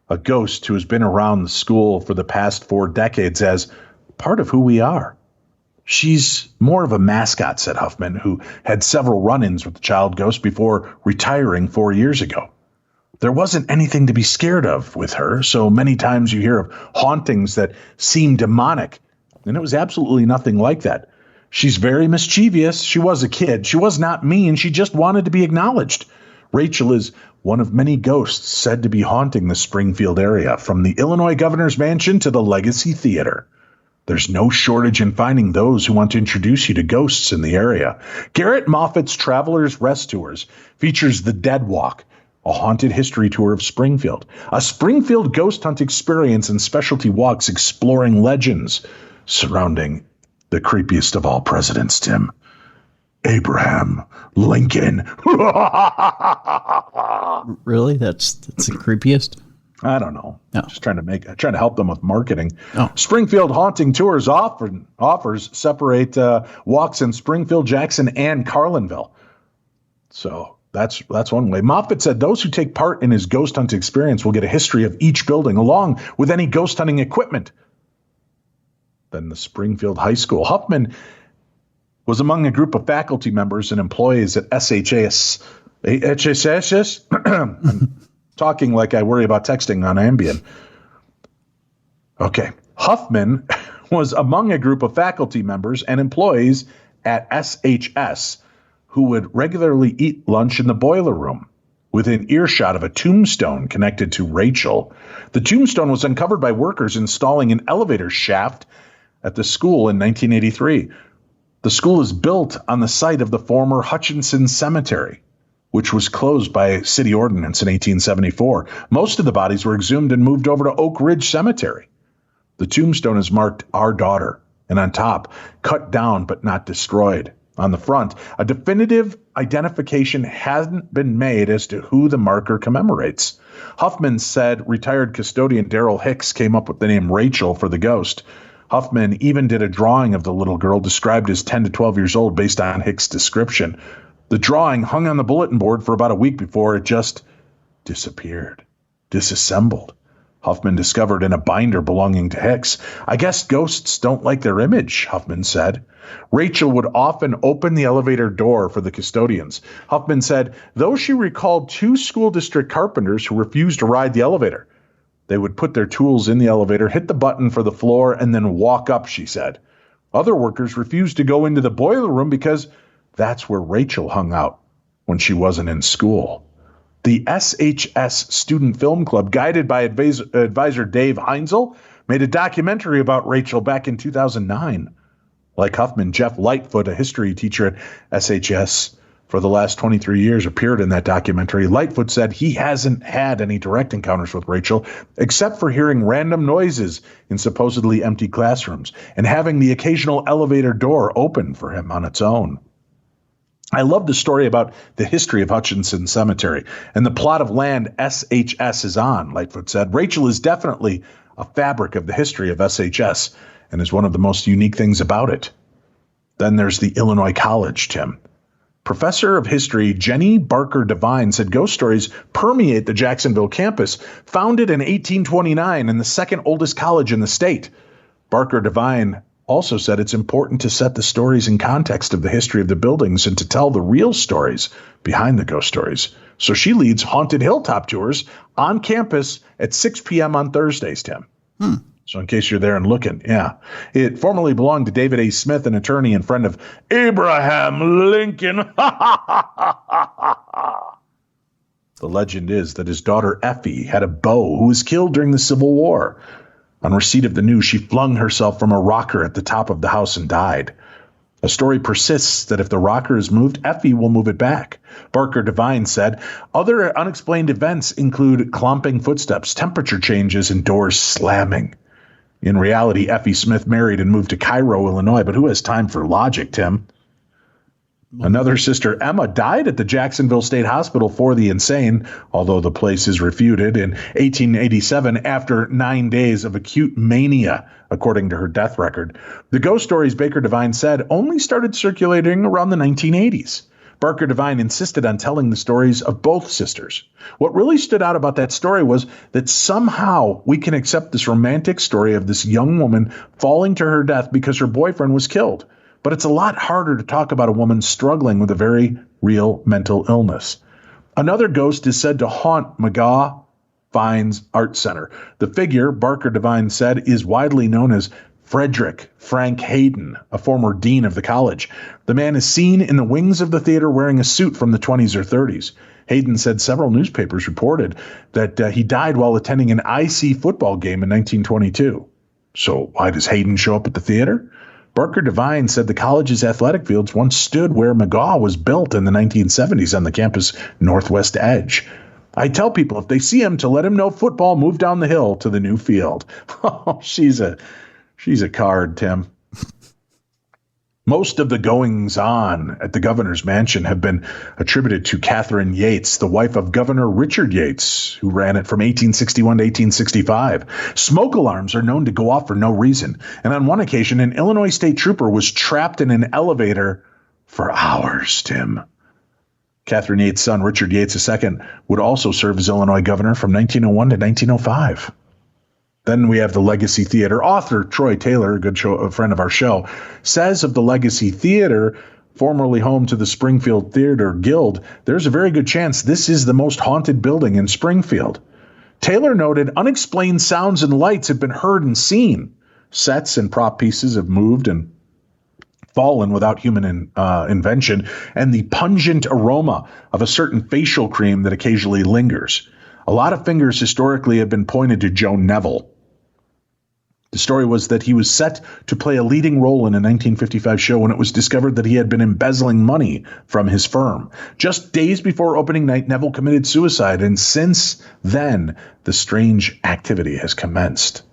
Speaker 2: a ghost who has been around the school for the past 4 decades, as part of who we are. She's more of a mascot, said Huffman, who had several run-ins with the child ghost before retiring 4 years ago. There wasn't anything to be scared of with her, so many times you hear of hauntings that seem demonic, and it was absolutely nothing like that. She's very mischievous. She was a kid. She was not mean. She just wanted to be acknowledged. Rachel is one of many ghosts said to be haunting the Springfield area, from the Illinois governor's mansion to the Legacy Theater. There's no shortage in finding those who want to introduce you to ghosts in the area. Garrett Moffat's Traveler's Rest Tours features the Dead Walk, a haunted history tour of Springfield, a Springfield ghost hunt experience, and specialty walks exploring legends surrounding the creepiest of all presidents, Tim. Abraham Lincoln.
Speaker 3: Really? That's the creepiest?
Speaker 2: I don't know.
Speaker 3: No.
Speaker 2: Just trying to help them with marketing.
Speaker 3: Oh.
Speaker 2: Springfield Haunting Tours offers separate walks in Springfield, Jackson, and Carlinville. So that's one way. Moffat said those who take part in his ghost hunt experience will get a history of each building along with any ghost hunting equipment. Then the Springfield High School. Huffman was among a group of faculty members and employees at SHS. I'm talking like I worry about texting on Ambien. Okay. Huffman was among a group of faculty members and employees at SHS who would regularly eat lunch in the boiler room within earshot of a tombstone connected to Rachel. The tombstone was uncovered by workers installing an elevator shaft at the school in 1983. The school is built on the site of the former Hutchinson Cemetery, which was closed by city ordinance in 1874. Most of the bodies were exhumed and moved over to Oak Ridge Cemetery. The tombstone is marked "Our Daughter," and on top, cut down but not destroyed. On the front, a definitive identification hasn't been made as to who the marker commemorates. Huffman said retired custodian Darrell Hicks came up with the name Rachel for the ghost. Huffman even did a drawing of the little girl described as 10 to 12 years old based on Hicks' description. The drawing hung on the bulletin board for about a week before it just disappeared, disassembled. Huffman discovered in a binder belonging to Hicks. I guess ghosts don't like their image, Huffman said. Rachel would often open the elevator door for the custodians. Huffman said, though she recalled 2 school district carpenters who refused to ride the elevator. They would put their tools in the elevator, hit the button for the floor, and then walk up, she said. Other workers refused to go into the boiler room because that's where Rachel hung out when she wasn't in school. The SHS Student Film Club, guided by advisor Dave Heinzel, made a documentary about Rachel back in 2009. Like Huffman, Jeff Lightfoot, a history teacher at SHS for the last 23 years, appeared in that documentary. Lightfoot said he hasn't had any direct encounters with Rachel, except for hearing random noises in supposedly empty classrooms and having the occasional elevator door open for him on its own. I love the story about the history of Hutchinson Cemetery and the plot of land SHS is on, Lightfoot said. Rachel is definitely a fabric of the history of SHS and is one of the most unique things about it. Then there's the Illinois College, Tim. Professor of history Jenny Barker Devine said ghost stories permeate the Jacksonville campus, founded in 1829 and the second oldest college in the state. Barker Devine also said it's important to set the stories in context of the history of the buildings and to tell the real stories behind the ghost stories. So she leads haunted hilltop tours on campus at 6 p.m. on Thursdays, Tim. So in case you're there and looking, yeah. It formerly belonged to David A. Smith, an attorney and friend of Abraham Lincoln. The legend is that his daughter Effie had a beau who was killed during the Civil War. On receipt of the news, she flung herself from a rocker at the top of the house and died. A story persists that if the rocker is moved, Effie will move it back. Barker Devine said, other unexplained events include clomping footsteps, temperature changes, and doors slamming. In reality, Effie Smith married and moved to Cairo, Illinois, but who has time for logic, Tim? Another sister, Emma, died at the Jacksonville State Hospital for the insane, although the place is refuted, in 1887 after 9 days of acute mania, according to her death record. The ghost stories, Baker Devine said, only started circulating around the 1980s. Barker Devine insisted on telling the stories of both sisters. What really stood out about that story was that somehow we can accept this romantic story of this young woman falling to her death because her boyfriend was killed. But it's a lot harder to talk about a woman struggling with a very real mental illness. Another ghost is said to haunt McGaw Fines Art Center. The figure, Barker Devine said, is widely known as Frederick Frank Hayden, a former dean of the college. The man is seen in the wings of the theater wearing a suit from the 20s or 30s. Hayden said several newspapers reported that he died while attending an IC football game in 1922. So why does Hayden show up at the theater? Barker Devine said the college's athletic fields once stood where McGaw was built in the 1970s on the campus northwest edge. I tell people if they see him to let him know football moved down the hill to the new field. Oh, she's a card, Tim. Most of the goings-on at the governor's mansion have been attributed to Catherine Yates, the wife of Governor Richard Yates, who ran it from 1861 to 1865. Smoke alarms are known to go off for no reason, and on one occasion, an Illinois state trooper was trapped in an elevator for hours, Tim. Catherine Yates' son, Richard Yates II, would also serve as Illinois governor from 1901 to 1905. Then we have the Legacy Theater. Author Troy Taylor, a friend of our show, says of the Legacy Theater, formerly home to the Springfield Theater Guild, there's a very good chance this is the most haunted building in Springfield. Taylor noted unexplained sounds and lights have been heard and seen. Sets and prop pieces have moved and fallen without human invention, and the pungent aroma of a certain facial cream that occasionally lingers. A lot of fingers historically have been pointed to Joe Neville. The story was that he was set to play a leading role in a 1955 show when it was discovered that he had been embezzling money from his firm. Just days before opening night, Neville committed suicide, and since then, the strange activity has commenced.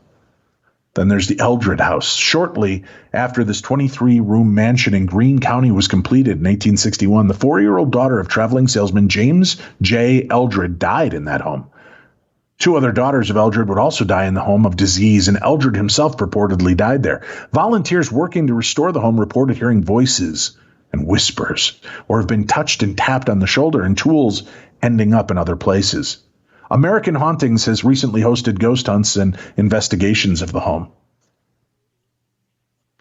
Speaker 2: Then there's the Eldred House. Shortly after this 23-room mansion in Greene County was completed in 1861, the 4-year-old daughter of traveling salesman James J. Eldred died in that home. 2 other daughters of Eldred would also die in the home of disease, and Eldred himself purportedly died there. Volunteers working to restore the home reported hearing voices and whispers, or have been touched and tapped on the shoulder, and tools ending up in other places. American Hauntings has recently hosted ghost hunts and investigations of the home.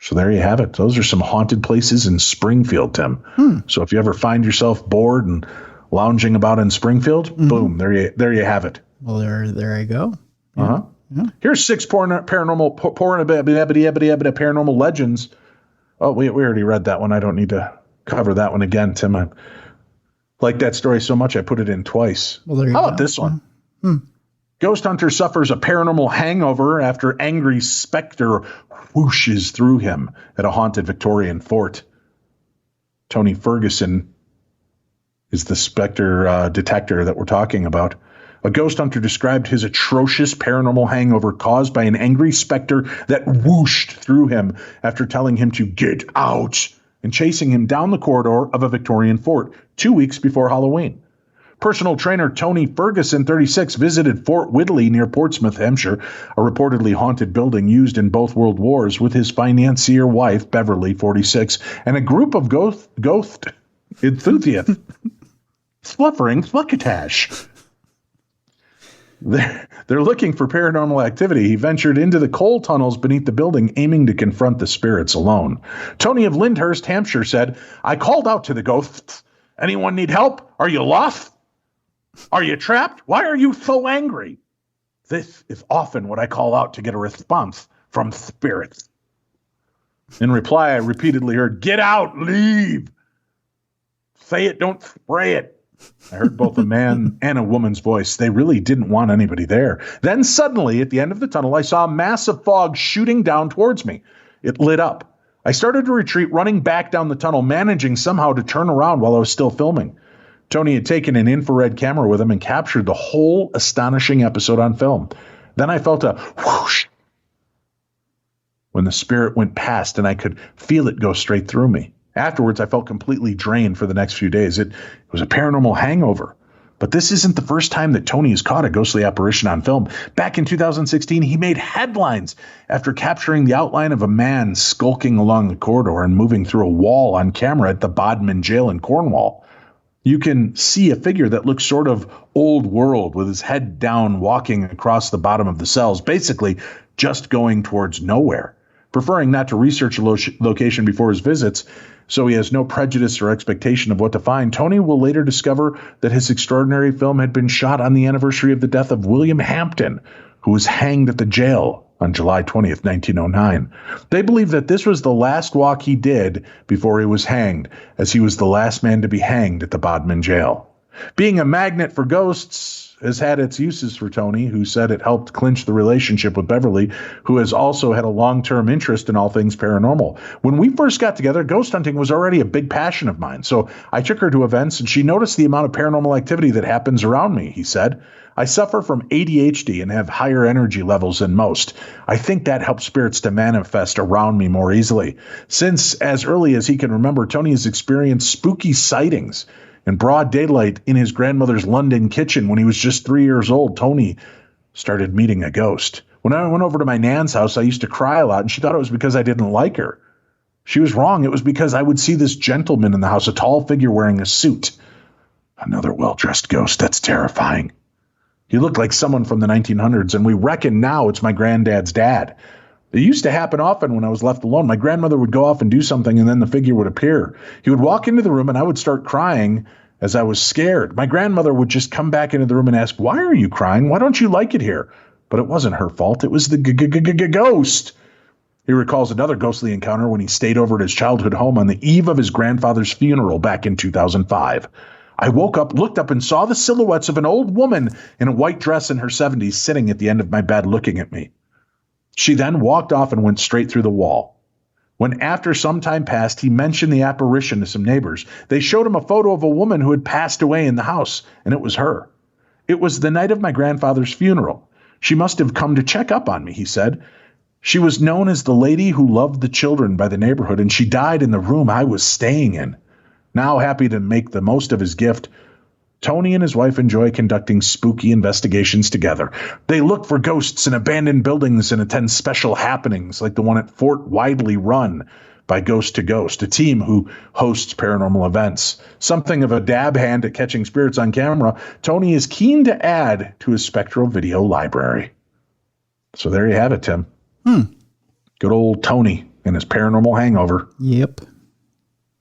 Speaker 2: So there you have it. Those are some haunted places in Springfield, Tim. So if you ever find yourself bored and lounging about in Springfield, boom, there you have it.
Speaker 3: Well, there I go.
Speaker 2: Yeah. Here's 6 paranormal legends. Oh, we already read that one. I don't need to cover that one again, Tim. I like that story so much I put it in twice.
Speaker 3: Well, there you
Speaker 2: How
Speaker 3: go.
Speaker 2: about this one? Ghost hunter suffers a paranormal hangover after angry specter whooshes through him at a haunted Victorian fort. Tony Ferguson is the specter detector that we're talking about. A ghost hunter described his atrocious paranormal hangover caused by an angry specter that whooshed through him after telling him to get out and chasing him down the corridor of a Victorian fort 2 weeks before Halloween. Personal trainer Tony Ferguson, 36, visited Fort Whitley near Portsmouth, Hampshire, a reportedly haunted building used in both World Wars, with his financier wife, Beverly, 46, and a group of ghost enthusiasts. Fluffering Fluckatash. They're looking for paranormal activity. He ventured into the coal tunnels beneath the building, aiming to confront the spirits alone. Tony of Lyndhurst, Hampshire said, I called out to the ghosts. Anyone need help? Are you lost? Are you trapped? Why are you so angry? This is often what I call out to get a response from spirits. In reply, I repeatedly heard, get out, leave. Say it, don't spray it. I heard both a man and a woman's voice. They really didn't want anybody there. Then suddenly, at the end of the tunnel, I saw a mass of fog shooting down towards me. It lit up. I started to retreat, running back down the tunnel, managing somehow to turn around while I was still filming. Tony had taken an infrared camera with him and captured the whole astonishing episode on film. Then I felt a whoosh when the spirit went past, and I could feel it go straight through me. Afterwards, I felt completely drained for the next few days. It was a paranormal hangover. But this isn't the first time that Tony has caught a ghostly apparition on film. Back in 2016, he made headlines after capturing the outline of a man skulking along the corridor and moving through a wall on camera at the Bodmin jail in Cornwall. You can see a figure that looks sort of old world with his head down, walking across the bottom of the cells, basically just going towards nowhere. Preferring not to research a location before his visits, so he has no prejudice or expectation of what to find, Tony will later discover that his extraordinary film had been shot on the anniversary of the death of William Hampton, who was hanged at the jail on July 20th, 1909. They believe that this was the last walk he did before he was hanged, as he was the last man to be hanged at the Bodmin jail. Being a magnet for ghosts has had its uses for Tony, who said it helped clinch the relationship with Beverly, who has also had a long-term interest in all things paranormal. When we first got together, ghost hunting was already a big passion of mine, so I took her to events and she noticed the amount of paranormal activity that happens around me, he said. I suffer from ADHD and have higher energy levels than most. I think that helps spirits to manifest around me more easily. Since as early as he can remember, Tony has experienced spooky sightings in broad daylight in his grandmother's London kitchen. When he was just 3 years old, Tony started meeting a ghost. When I went over to my nan's house, I used to cry a lot, and she thought it was because I didn't like her. She was wrong. It was because I would see this gentleman in the house, a tall figure wearing a suit. Another well-dressed ghost. That's terrifying. He looked like someone from the 1900s, and we reckon now it's my granddad's dad. It used to happen often when I was left alone. My grandmother would go off and do something, and then the figure would appear. He would walk into the room, and I would start crying as I was scared. My grandmother would just come back into the room and ask, why are you crying? Why don't you like it here? But it wasn't her fault. It was the ghost. He recalls another ghostly encounter when he stayed over at his childhood home on the eve of his grandfather's funeral back in 2005. I woke up, looked up, and saw the silhouettes of an old woman in a white dress in her 70s sitting at the end of my bed looking at me. She then walked off and went straight through the wall. When after some time passed, he mentioned the apparition to some neighbors. They showed him a photo of a woman who had passed away in the house, and it was her. It was the night of my grandfather's funeral. She must have come to check up on me, he said. She was known as the lady who loved the children by the neighborhood, and she died in the room I was staying in. Now happy to make the most of his gift, Tony and his wife enjoy conducting spooky investigations together. They look for ghosts in abandoned buildings and attend special happenings like the one at Fort Widely run by Ghost to Ghost, a team who hosts paranormal events. Something of a dab hand at catching spirits on camera, Tony is keen to add to his spectral video library. So there you have it, Tim. Good old Tony and his paranormal hangover.
Speaker 3: Yep.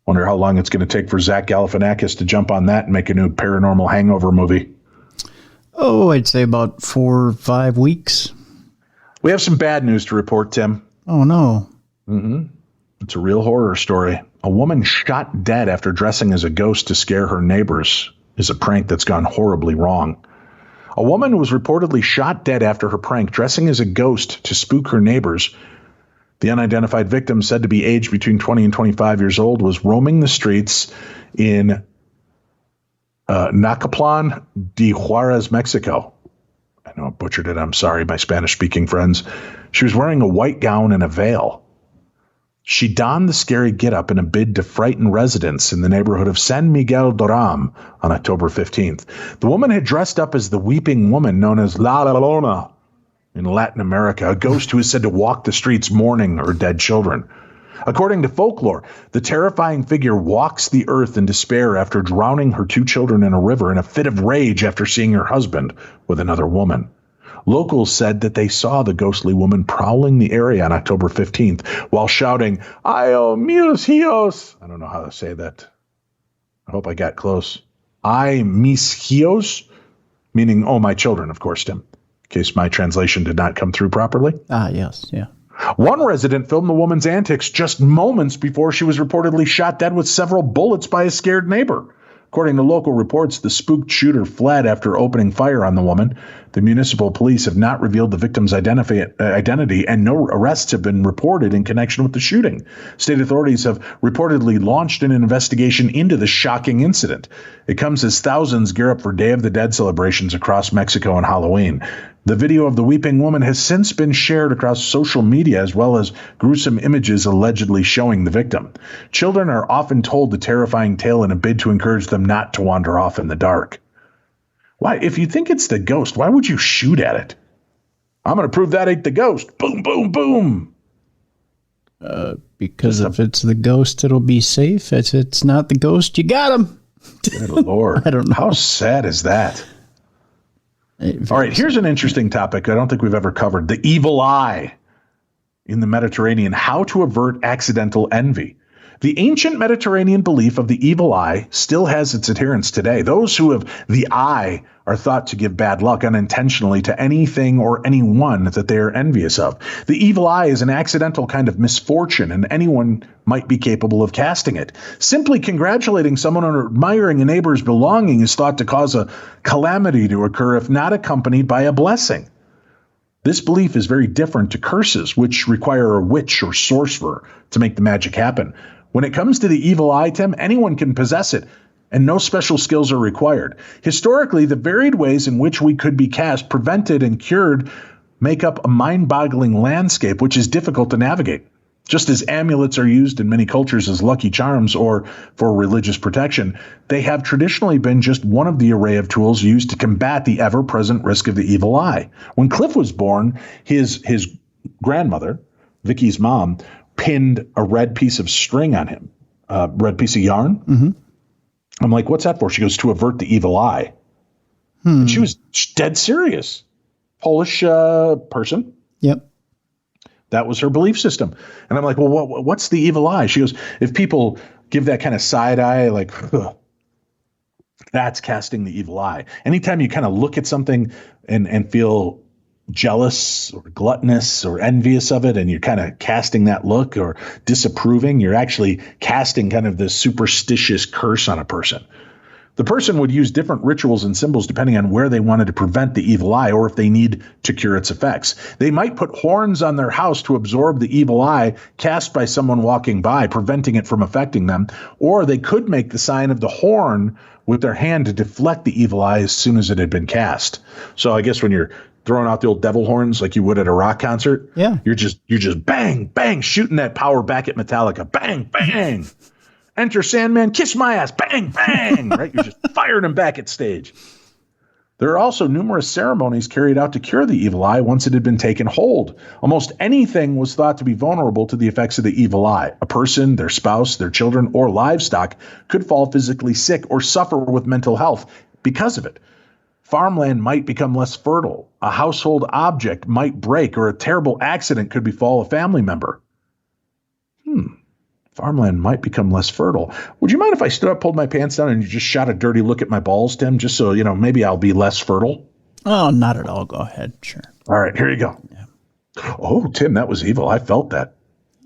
Speaker 2: Wonder how long it's going to take for Zach Galifianakis to jump on that and make a new paranormal hangover movie.
Speaker 3: Oh, I'd say about 4 or 5 weeks.
Speaker 2: We have some bad news to report, Tim.
Speaker 3: Oh, no.
Speaker 2: It's a real horror story. A woman shot dead after dressing as a ghost to scare her neighbors is a prank that's gone horribly wrong. A woman was reportedly shot dead after her prank, dressing as a ghost to spook her neighbors. The unidentified victim, said to be aged between 20 and 25 years old, was roaming the streets in Nacaplan de Juarez, Mexico. I know I butchered it. I'm sorry, my Spanish-speaking friends. She was wearing a white gown and a veil. She donned the scary getup in a bid to frighten residents in the neighborhood of San Miguel Doram on October 15th. The woman had dressed up as the weeping woman known as La Llorona in Latin America, a ghost who is said to walk the streets mourning her dead children. According to folklore, the terrifying figure walks the earth in despair after drowning her 2 children in a river in a fit of rage after seeing her husband with another woman. Locals said that they saw the ghostly woman prowling the area on October 15th while shouting, "Ay, mis hijos." I don't know how to say that. I hope I got close. "Ay, mis hijos," meaning, "oh, my children," of course, Tim, in case my translation did not come through properly.
Speaker 3: Yes, yeah.
Speaker 2: One resident filmed the woman's antics just moments before she was reportedly shot dead with several bullets by a scared neighbor. According to local reports, the spooked shooter fled after opening fire on the woman. The municipal police have not revealed the victim's identity, and no arrests have been reported in connection with the shooting. State authorities have reportedly launched an investigation into the shocking incident. It comes as thousands gear up for Day of the Dead celebrations across Mexico on Halloween. The video of the weeping woman has since been shared across social media, as well as gruesome images allegedly showing the victim. Children are often told the terrifying tale in a bid to encourage them not to wander off in the dark. Why, if you think it's the ghost, why would you shoot at it? I'm going to prove that ain't the ghost. Boom, boom, boom.
Speaker 3: Because if it's the ghost, it'll be safe. If it's not the ghost, you got him.
Speaker 2: Good Lord.
Speaker 3: I don't know.
Speaker 2: How sad is that? All right, here's an interesting topic I don't think we've ever covered. The evil eye in the Mediterranean, how to avert accidental envy. The ancient Mediterranean belief of the evil eye still has its adherents today. Those who have the eye are thought to give bad luck unintentionally to anything or anyone that they are envious of. The evil eye is an accidental kind of misfortune, and anyone might be capable of casting it. Simply congratulating someone or admiring a neighbor's belonging is thought to cause a calamity to occur if not accompanied by a blessing. This belief is very different to curses, which require a witch or sorcerer to make the magic happen. When it comes to the evil eye, Tim, anyone can possess it, and no special skills are required. Historically, the varied ways in which we could be cast, prevented, and cured make up a mind-boggling landscape, which is difficult to navigate. Just as amulets are used in many cultures as lucky charms or for religious protection, they have traditionally been just one of the array of tools used to combat the ever-present risk of the evil eye. When Cliff was born, his grandmother, Vicky's mom, pinned a red piece of string on him, a red piece of yarn.
Speaker 3: Mm-hmm.
Speaker 2: I'm like, what's that for? She goes, to avert the evil eye. And she was dead serious. Polish person.
Speaker 3: Yep.
Speaker 2: That was her belief system. And I'm like, well, what's the evil eye? She goes, if people give that kind of side eye, like, that's casting the evil eye. Anytime you kind of look at something and feel jealous or gluttonous or envious of it, and you're kind of casting that look or disapproving, you're actually casting kind of this superstitious curse on a person. The person would use different rituals and symbols depending on where they wanted to prevent the evil eye or if they need to cure its effects. They might put horns on their house to absorb the evil eye cast by someone walking by, preventing it from affecting them, or they could make the sign of the horn with their hand to deflect the evil eye as soon as it had been cast. So I guess when you're throwing out the old devil horns like you would at a rock concert,
Speaker 3: yeah,
Speaker 2: you're just bang, bang, shooting that power back at Metallica. Bang, bang. Enter Sandman, kiss my ass, bang, bang, right? You're just firing him back at stage. There are also numerous ceremonies carried out to cure the evil eye once it had been taken hold. Almost anything was thought to be vulnerable to the effects of the evil eye. A person, their spouse, their children, or livestock could fall physically sick or suffer with mental health because of it. Farmland might become less fertile. A household object might break, or a terrible accident could befall a family member. Farmland might become less fertile. Would you mind if I stood up, pulled my pants down, and you just shot a dirty look at my balls, Tim, just so, maybe I'll be less fertile?
Speaker 3: Oh, not at all. Go ahead. Sure.
Speaker 2: All right, here you go. Yeah. Oh, Tim, that was evil. I felt that.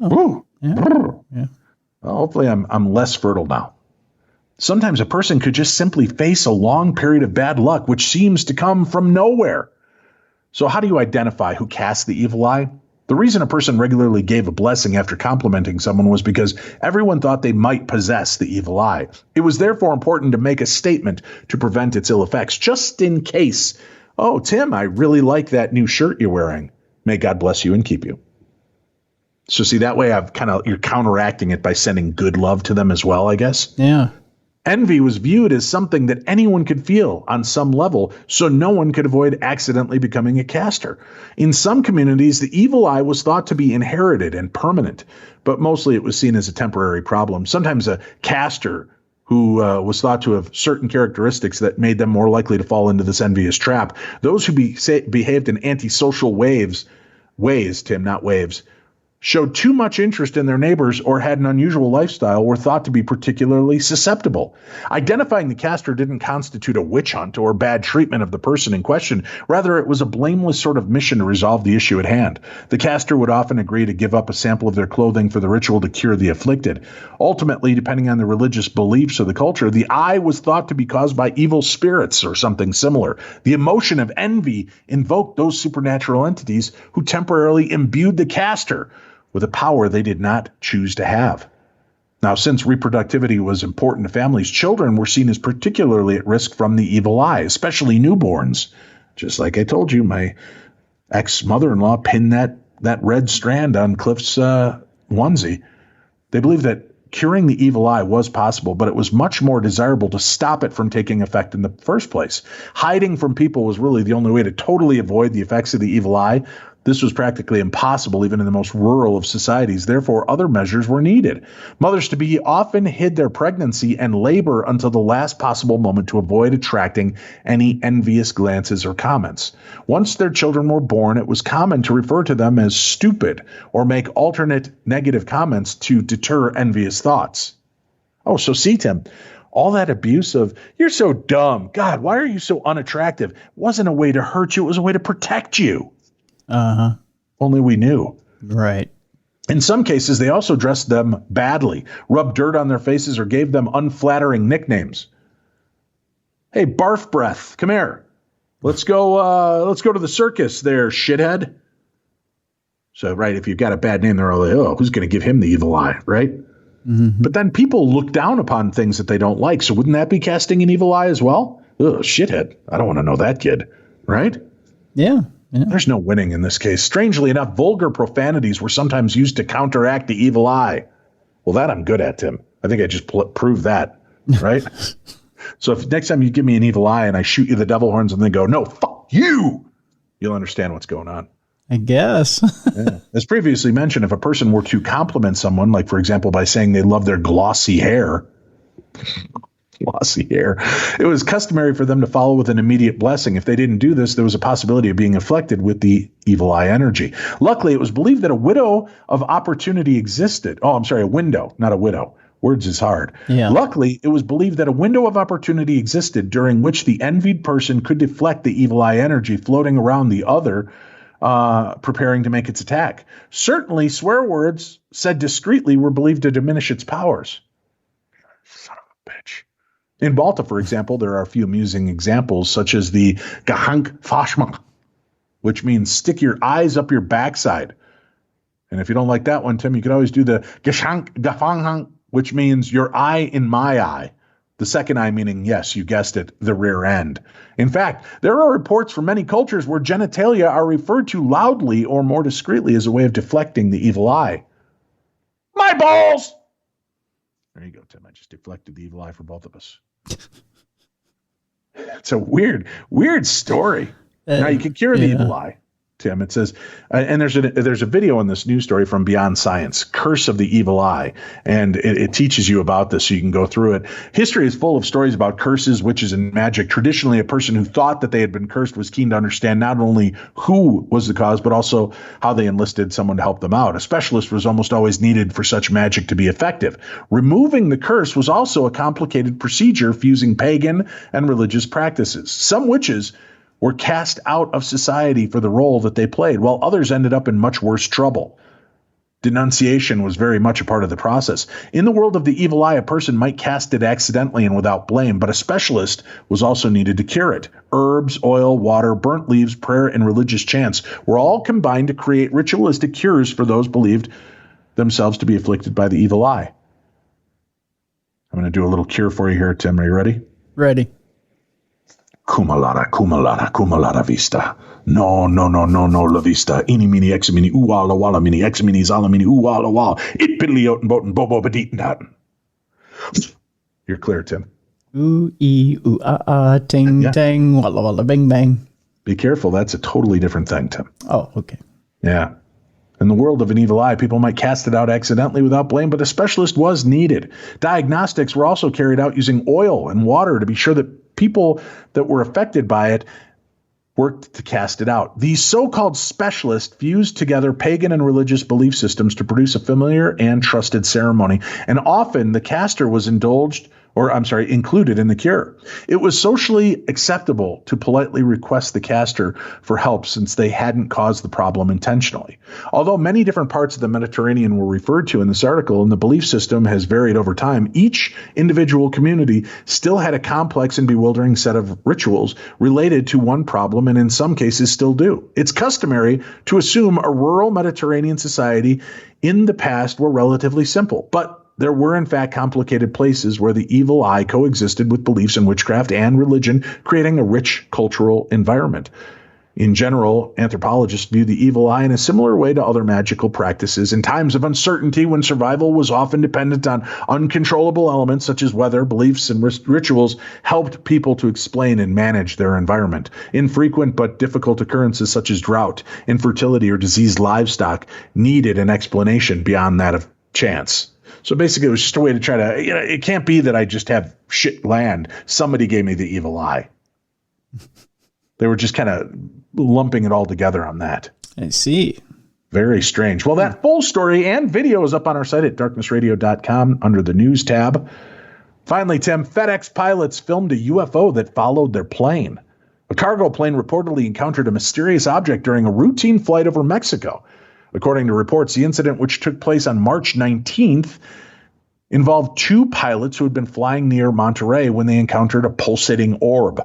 Speaker 3: Oh, yeah.
Speaker 2: Yeah. Well, hopefully I'm less fertile now. Sometimes a person could just simply face a long period of bad luck, which seems to come from nowhere. So how do you identify who casts the evil eye? The reason a person regularly gave a blessing after complimenting someone was because everyone thought they might possess the evil eye. It was therefore important to make a statement to prevent its ill effects, just in case. Oh, Tim, I really like that new shirt you're wearing. May God bless you and keep you. So see, that way you're counteracting it by sending good love to them as well, I guess.
Speaker 3: Yeah.
Speaker 2: Envy was viewed as something that anyone could feel on some level, so no one could avoid accidentally becoming a caster. In some communities, the evil eye was thought to be inherited and permanent, but mostly it was seen as a temporary problem. Sometimes a caster who was thought to have certain characteristics that made them more likely to fall into this envious trap. Those who behaved in antisocial ways, Tim, not waves, showed too much interest in their neighbors or had an unusual lifestyle were thought to be particularly susceptible. Identifying the caster didn't constitute a witch hunt or bad treatment of the person in question. Rather, it was a blameless sort of mission to resolve the issue at hand. The caster would often agree to give up a sample of their clothing for the ritual to cure the afflicted. Ultimately, depending on the religious beliefs of the culture, the eye was thought to be caused by evil spirits or something similar. The emotion of envy invoked those supernatural entities who temporarily imbued the caster with a power they did not choose to have. Now, since reproductivity was important to families, children were seen as particularly at risk from the evil eye, especially newborns. Just like I told you, my ex-mother-in-law pinned that red strand on Cliff's onesie. They believed that curing the evil eye was possible, but it was much more desirable to stop it from taking effect in the first place. Hiding from people was really the only way to totally avoid the effects of the evil eye. This was practically impossible even in the most rural of societies. Therefore, other measures were needed. Mothers-to-be often hid their pregnancy and labor until the last possible moment to avoid attracting any envious glances or comments. Once their children were born, it was common to refer to them as stupid or make alternate negative comments to deter envious thoughts. Oh, so see, Tim, all that abuse of, you're so dumb, God, why are you so unattractive, wasn't a way to hurt you, it was a way to protect you.
Speaker 3: Uh-huh.
Speaker 2: Only we knew.
Speaker 3: Right.
Speaker 2: In some cases, they also dressed them badly, rubbed dirt on their faces, or gave them unflattering nicknames. Hey, barf breath, come here. Let's go to the circus there, shithead. So, right, if you've got a bad name, they're all like, oh, who's going to give him the evil eye, right? Mm-hmm. But then people look down upon things that they don't like. So wouldn't that be casting an evil eye as well? Oh, shithead. I don't want to know that kid, right?
Speaker 3: Yeah. Yeah.
Speaker 2: There's no winning in this case. Strangely enough, vulgar profanities were sometimes used to counteract the evil eye. Well, that I'm good at, Tim. I think I just proved that, right? So if next time you give me an evil eye and I shoot you the devil horns and then go, no, fuck you, you'll understand what's going on.
Speaker 3: I guess.
Speaker 2: Yeah. As previously mentioned, if a person were to compliment someone, like, for example, by saying they love their glossy hair, it was customary for them to follow with an immediate blessing. If they didn't do this, there was a possibility of being afflicted with the evil eye energy. Luckily, it was believed that a window of opportunity existed. Oh, I'm sorry, a window, not a widow. Words is hard.
Speaker 3: Yeah.
Speaker 2: Luckily, it was believed that a window of opportunity existed during which the envied person could deflect the evil eye energy floating around the other, preparing to make its attack. Certainly, swear words said discreetly were believed to diminish its powers. Son of a bitch. In Malta, for example, there are a few amusing examples, such as the Gehank Fashma, which means stick your eyes up your backside. And if you don't like that one, Tim, you could always do the Geshank Gafanghang, which means your eye in my eye. The second eye meaning, yes, you guessed it, the rear end. In fact, there are reports from many cultures where genitalia are referred to loudly or more discreetly as a way of deflecting the evil eye. My balls! There you go, Tim. I just deflected the evil eye for both of us. It's a weird story. Now you can cure the evil eye, Tim. It says, and there's a video in this news story from Beyond Science, Curse of the Evil Eye, and it teaches you about this so you can go through it. History is full of stories about curses, witches, and magic. Traditionally, a person who thought that they had been cursed was keen to understand not only who was the cause, but also how they enlisted someone to help them out. A specialist was almost always needed for such magic to be effective. Removing the curse was also a complicated procedure fusing pagan and religious practices. Some witches were cast out of society for the role that they played, while others ended up in much worse trouble. Denunciation was very much a part of the process. In the world of the evil eye, a person might cast it accidentally and without blame, but a specialist was also needed to cure it. Herbs, oil, water, burnt leaves, prayer, and religious chants were all combined to create ritualistic cures for those believed themselves to be afflicted by the evil eye. I'm going to do a little cure for you here, Tim. Are you ready?
Speaker 3: Ready.
Speaker 2: Kumalada, kumalada, kumalada vista. No, la vista. Eeny, meeny, examini, ooh-walla, walla, mini, examini, zala, mini, ooh-walla, walla. It piddly out and boat and bobo, badit and dat. You're clear, Tim.
Speaker 3: Ooh, ee, ooh, ting, tang, walla, walla, bing, bang.
Speaker 2: Be careful. That's a totally different thing, Tim.
Speaker 3: Oh, okay.
Speaker 2: Yeah. In the world of an evil eye, people might cast it out accidentally without blame, but a specialist was needed. Diagnostics were also carried out using oil and water to be sure that people that were affected by it worked to cast it out. These so-called specialists fused together pagan and religious belief systems to produce a familiar and trusted ceremony, and often the caster was included in the cure. It was socially acceptable to politely request the caster for help since they hadn't caused the problem intentionally. Although many different parts of the Mediterranean were referred to in this article and the belief system has varied over time, each individual community still had a complex and bewildering set of rituals related to one problem, and in some cases still do. It's customary to assume a rural Mediterranean society in the past were relatively simple, but there were, in fact, complicated places where the evil eye coexisted with beliefs in witchcraft and religion, creating a rich cultural environment. In general, anthropologists view the evil eye in a similar way to other magical practices. In times of uncertainty, when survival was often dependent on uncontrollable elements such as weather, beliefs, and rituals helped people to explain and manage their environment. Infrequent but difficult occurrences such as drought, infertility, or diseased livestock needed an explanation beyond that of chance. So basically, it was just a way to try to, it can't be that I just have shit land. Somebody gave me the evil eye. They were just kind of lumping it all together on that.
Speaker 3: I see.
Speaker 2: Very strange. Well, that full story and video is up on our site at darknessradio.com under the news tab. Finally, Tim, FedEx pilots filmed a UFO that followed their plane. A cargo plane reportedly encountered a mysterious object during a routine flight over Mexico. According to reports, the incident, which took place on March 19th, involved two pilots who had been flying near Monterey when they encountered a pulsating orb.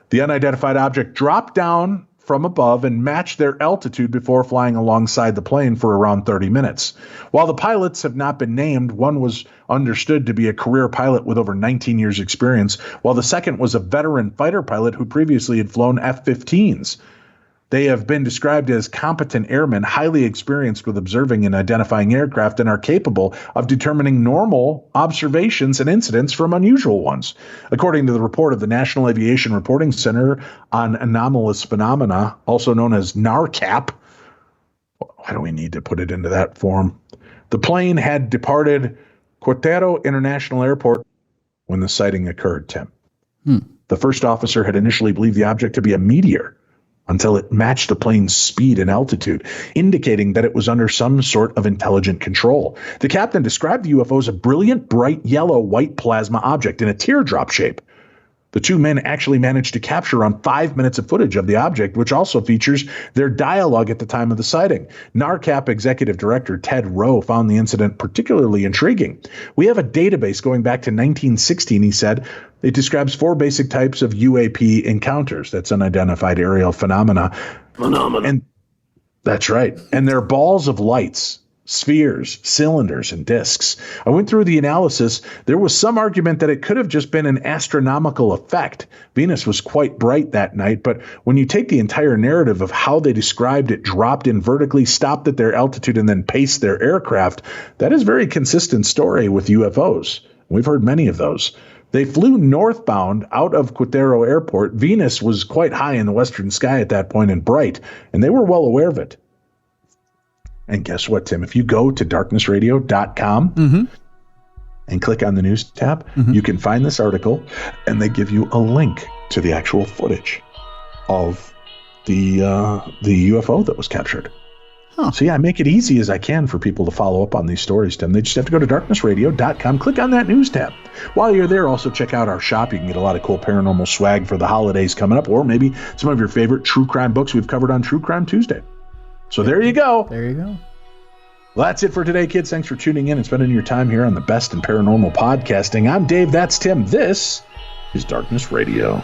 Speaker 2: The unidentified object dropped down from above and matched their altitude before flying alongside the plane for around 30 minutes. While the pilots have not been named, one was understood to be a career pilot with over 19 years' experience, while the second was a veteran fighter pilot who previously had flown F-15s. They have been described as competent airmen, highly experienced with observing and identifying aircraft, and are capable of determining normal observations and incidents from unusual ones. According to the report of the National Aviation Reporting Center on Anomalous Phenomena, also known as NARCAP, why do we need to put it into that form? The plane had departed Querétaro International Airport when the sighting occurred, Tim. The first officer had initially believed the object to be a meteor, until it matched the plane's speed and altitude, indicating that it was under some sort of intelligent control. The captain described the UFO as a brilliant, bright yellow-white plasma object in a teardrop shape. The two men actually managed to capture around 5 minutes of footage of the object, which also features their dialogue at the time of the sighting. NARCAP Executive Director Ted Rowe found the incident particularly intriguing. "We have a database going back to 1916, he said. It describes 4 basic types of UAP encounters. That's unidentified aerial phenomena. And that's right. And they're balls of lights, spheres, cylinders, and disks. I went through the analysis. There was some argument that it could have just been an astronomical effect. Venus was quite bright that night, but when you take the entire narrative of how they described it dropped in vertically, stopped at their altitude, and then paced their aircraft, that is a very consistent story with UFOs. We've heard many of those. They flew northbound out of Querétaro Airport. Venus was quite high in the western sky at that point and bright, and they were well aware of it. And guess what, Tim? If you go to darknessradio.com and click on the news tab, you can find this article, and they give you a link to the actual footage of the UFO that was captured. So, yeah, I make it easy as I can for people to follow up on these stories, Tim. They just have to go to darknessradio.com, click on that news tab. While you're there, also check out our shop. You can get a lot of cool paranormal swag for the holidays coming up, or maybe some of your favorite true crime books we've covered on True Crime Tuesday. So there you go.
Speaker 3: There you go.
Speaker 2: Well, that's it for today, kids. Thanks for tuning in and spending your time here on the best in paranormal podcasting. I'm Dave. That's Tim. This is Darkness Radio.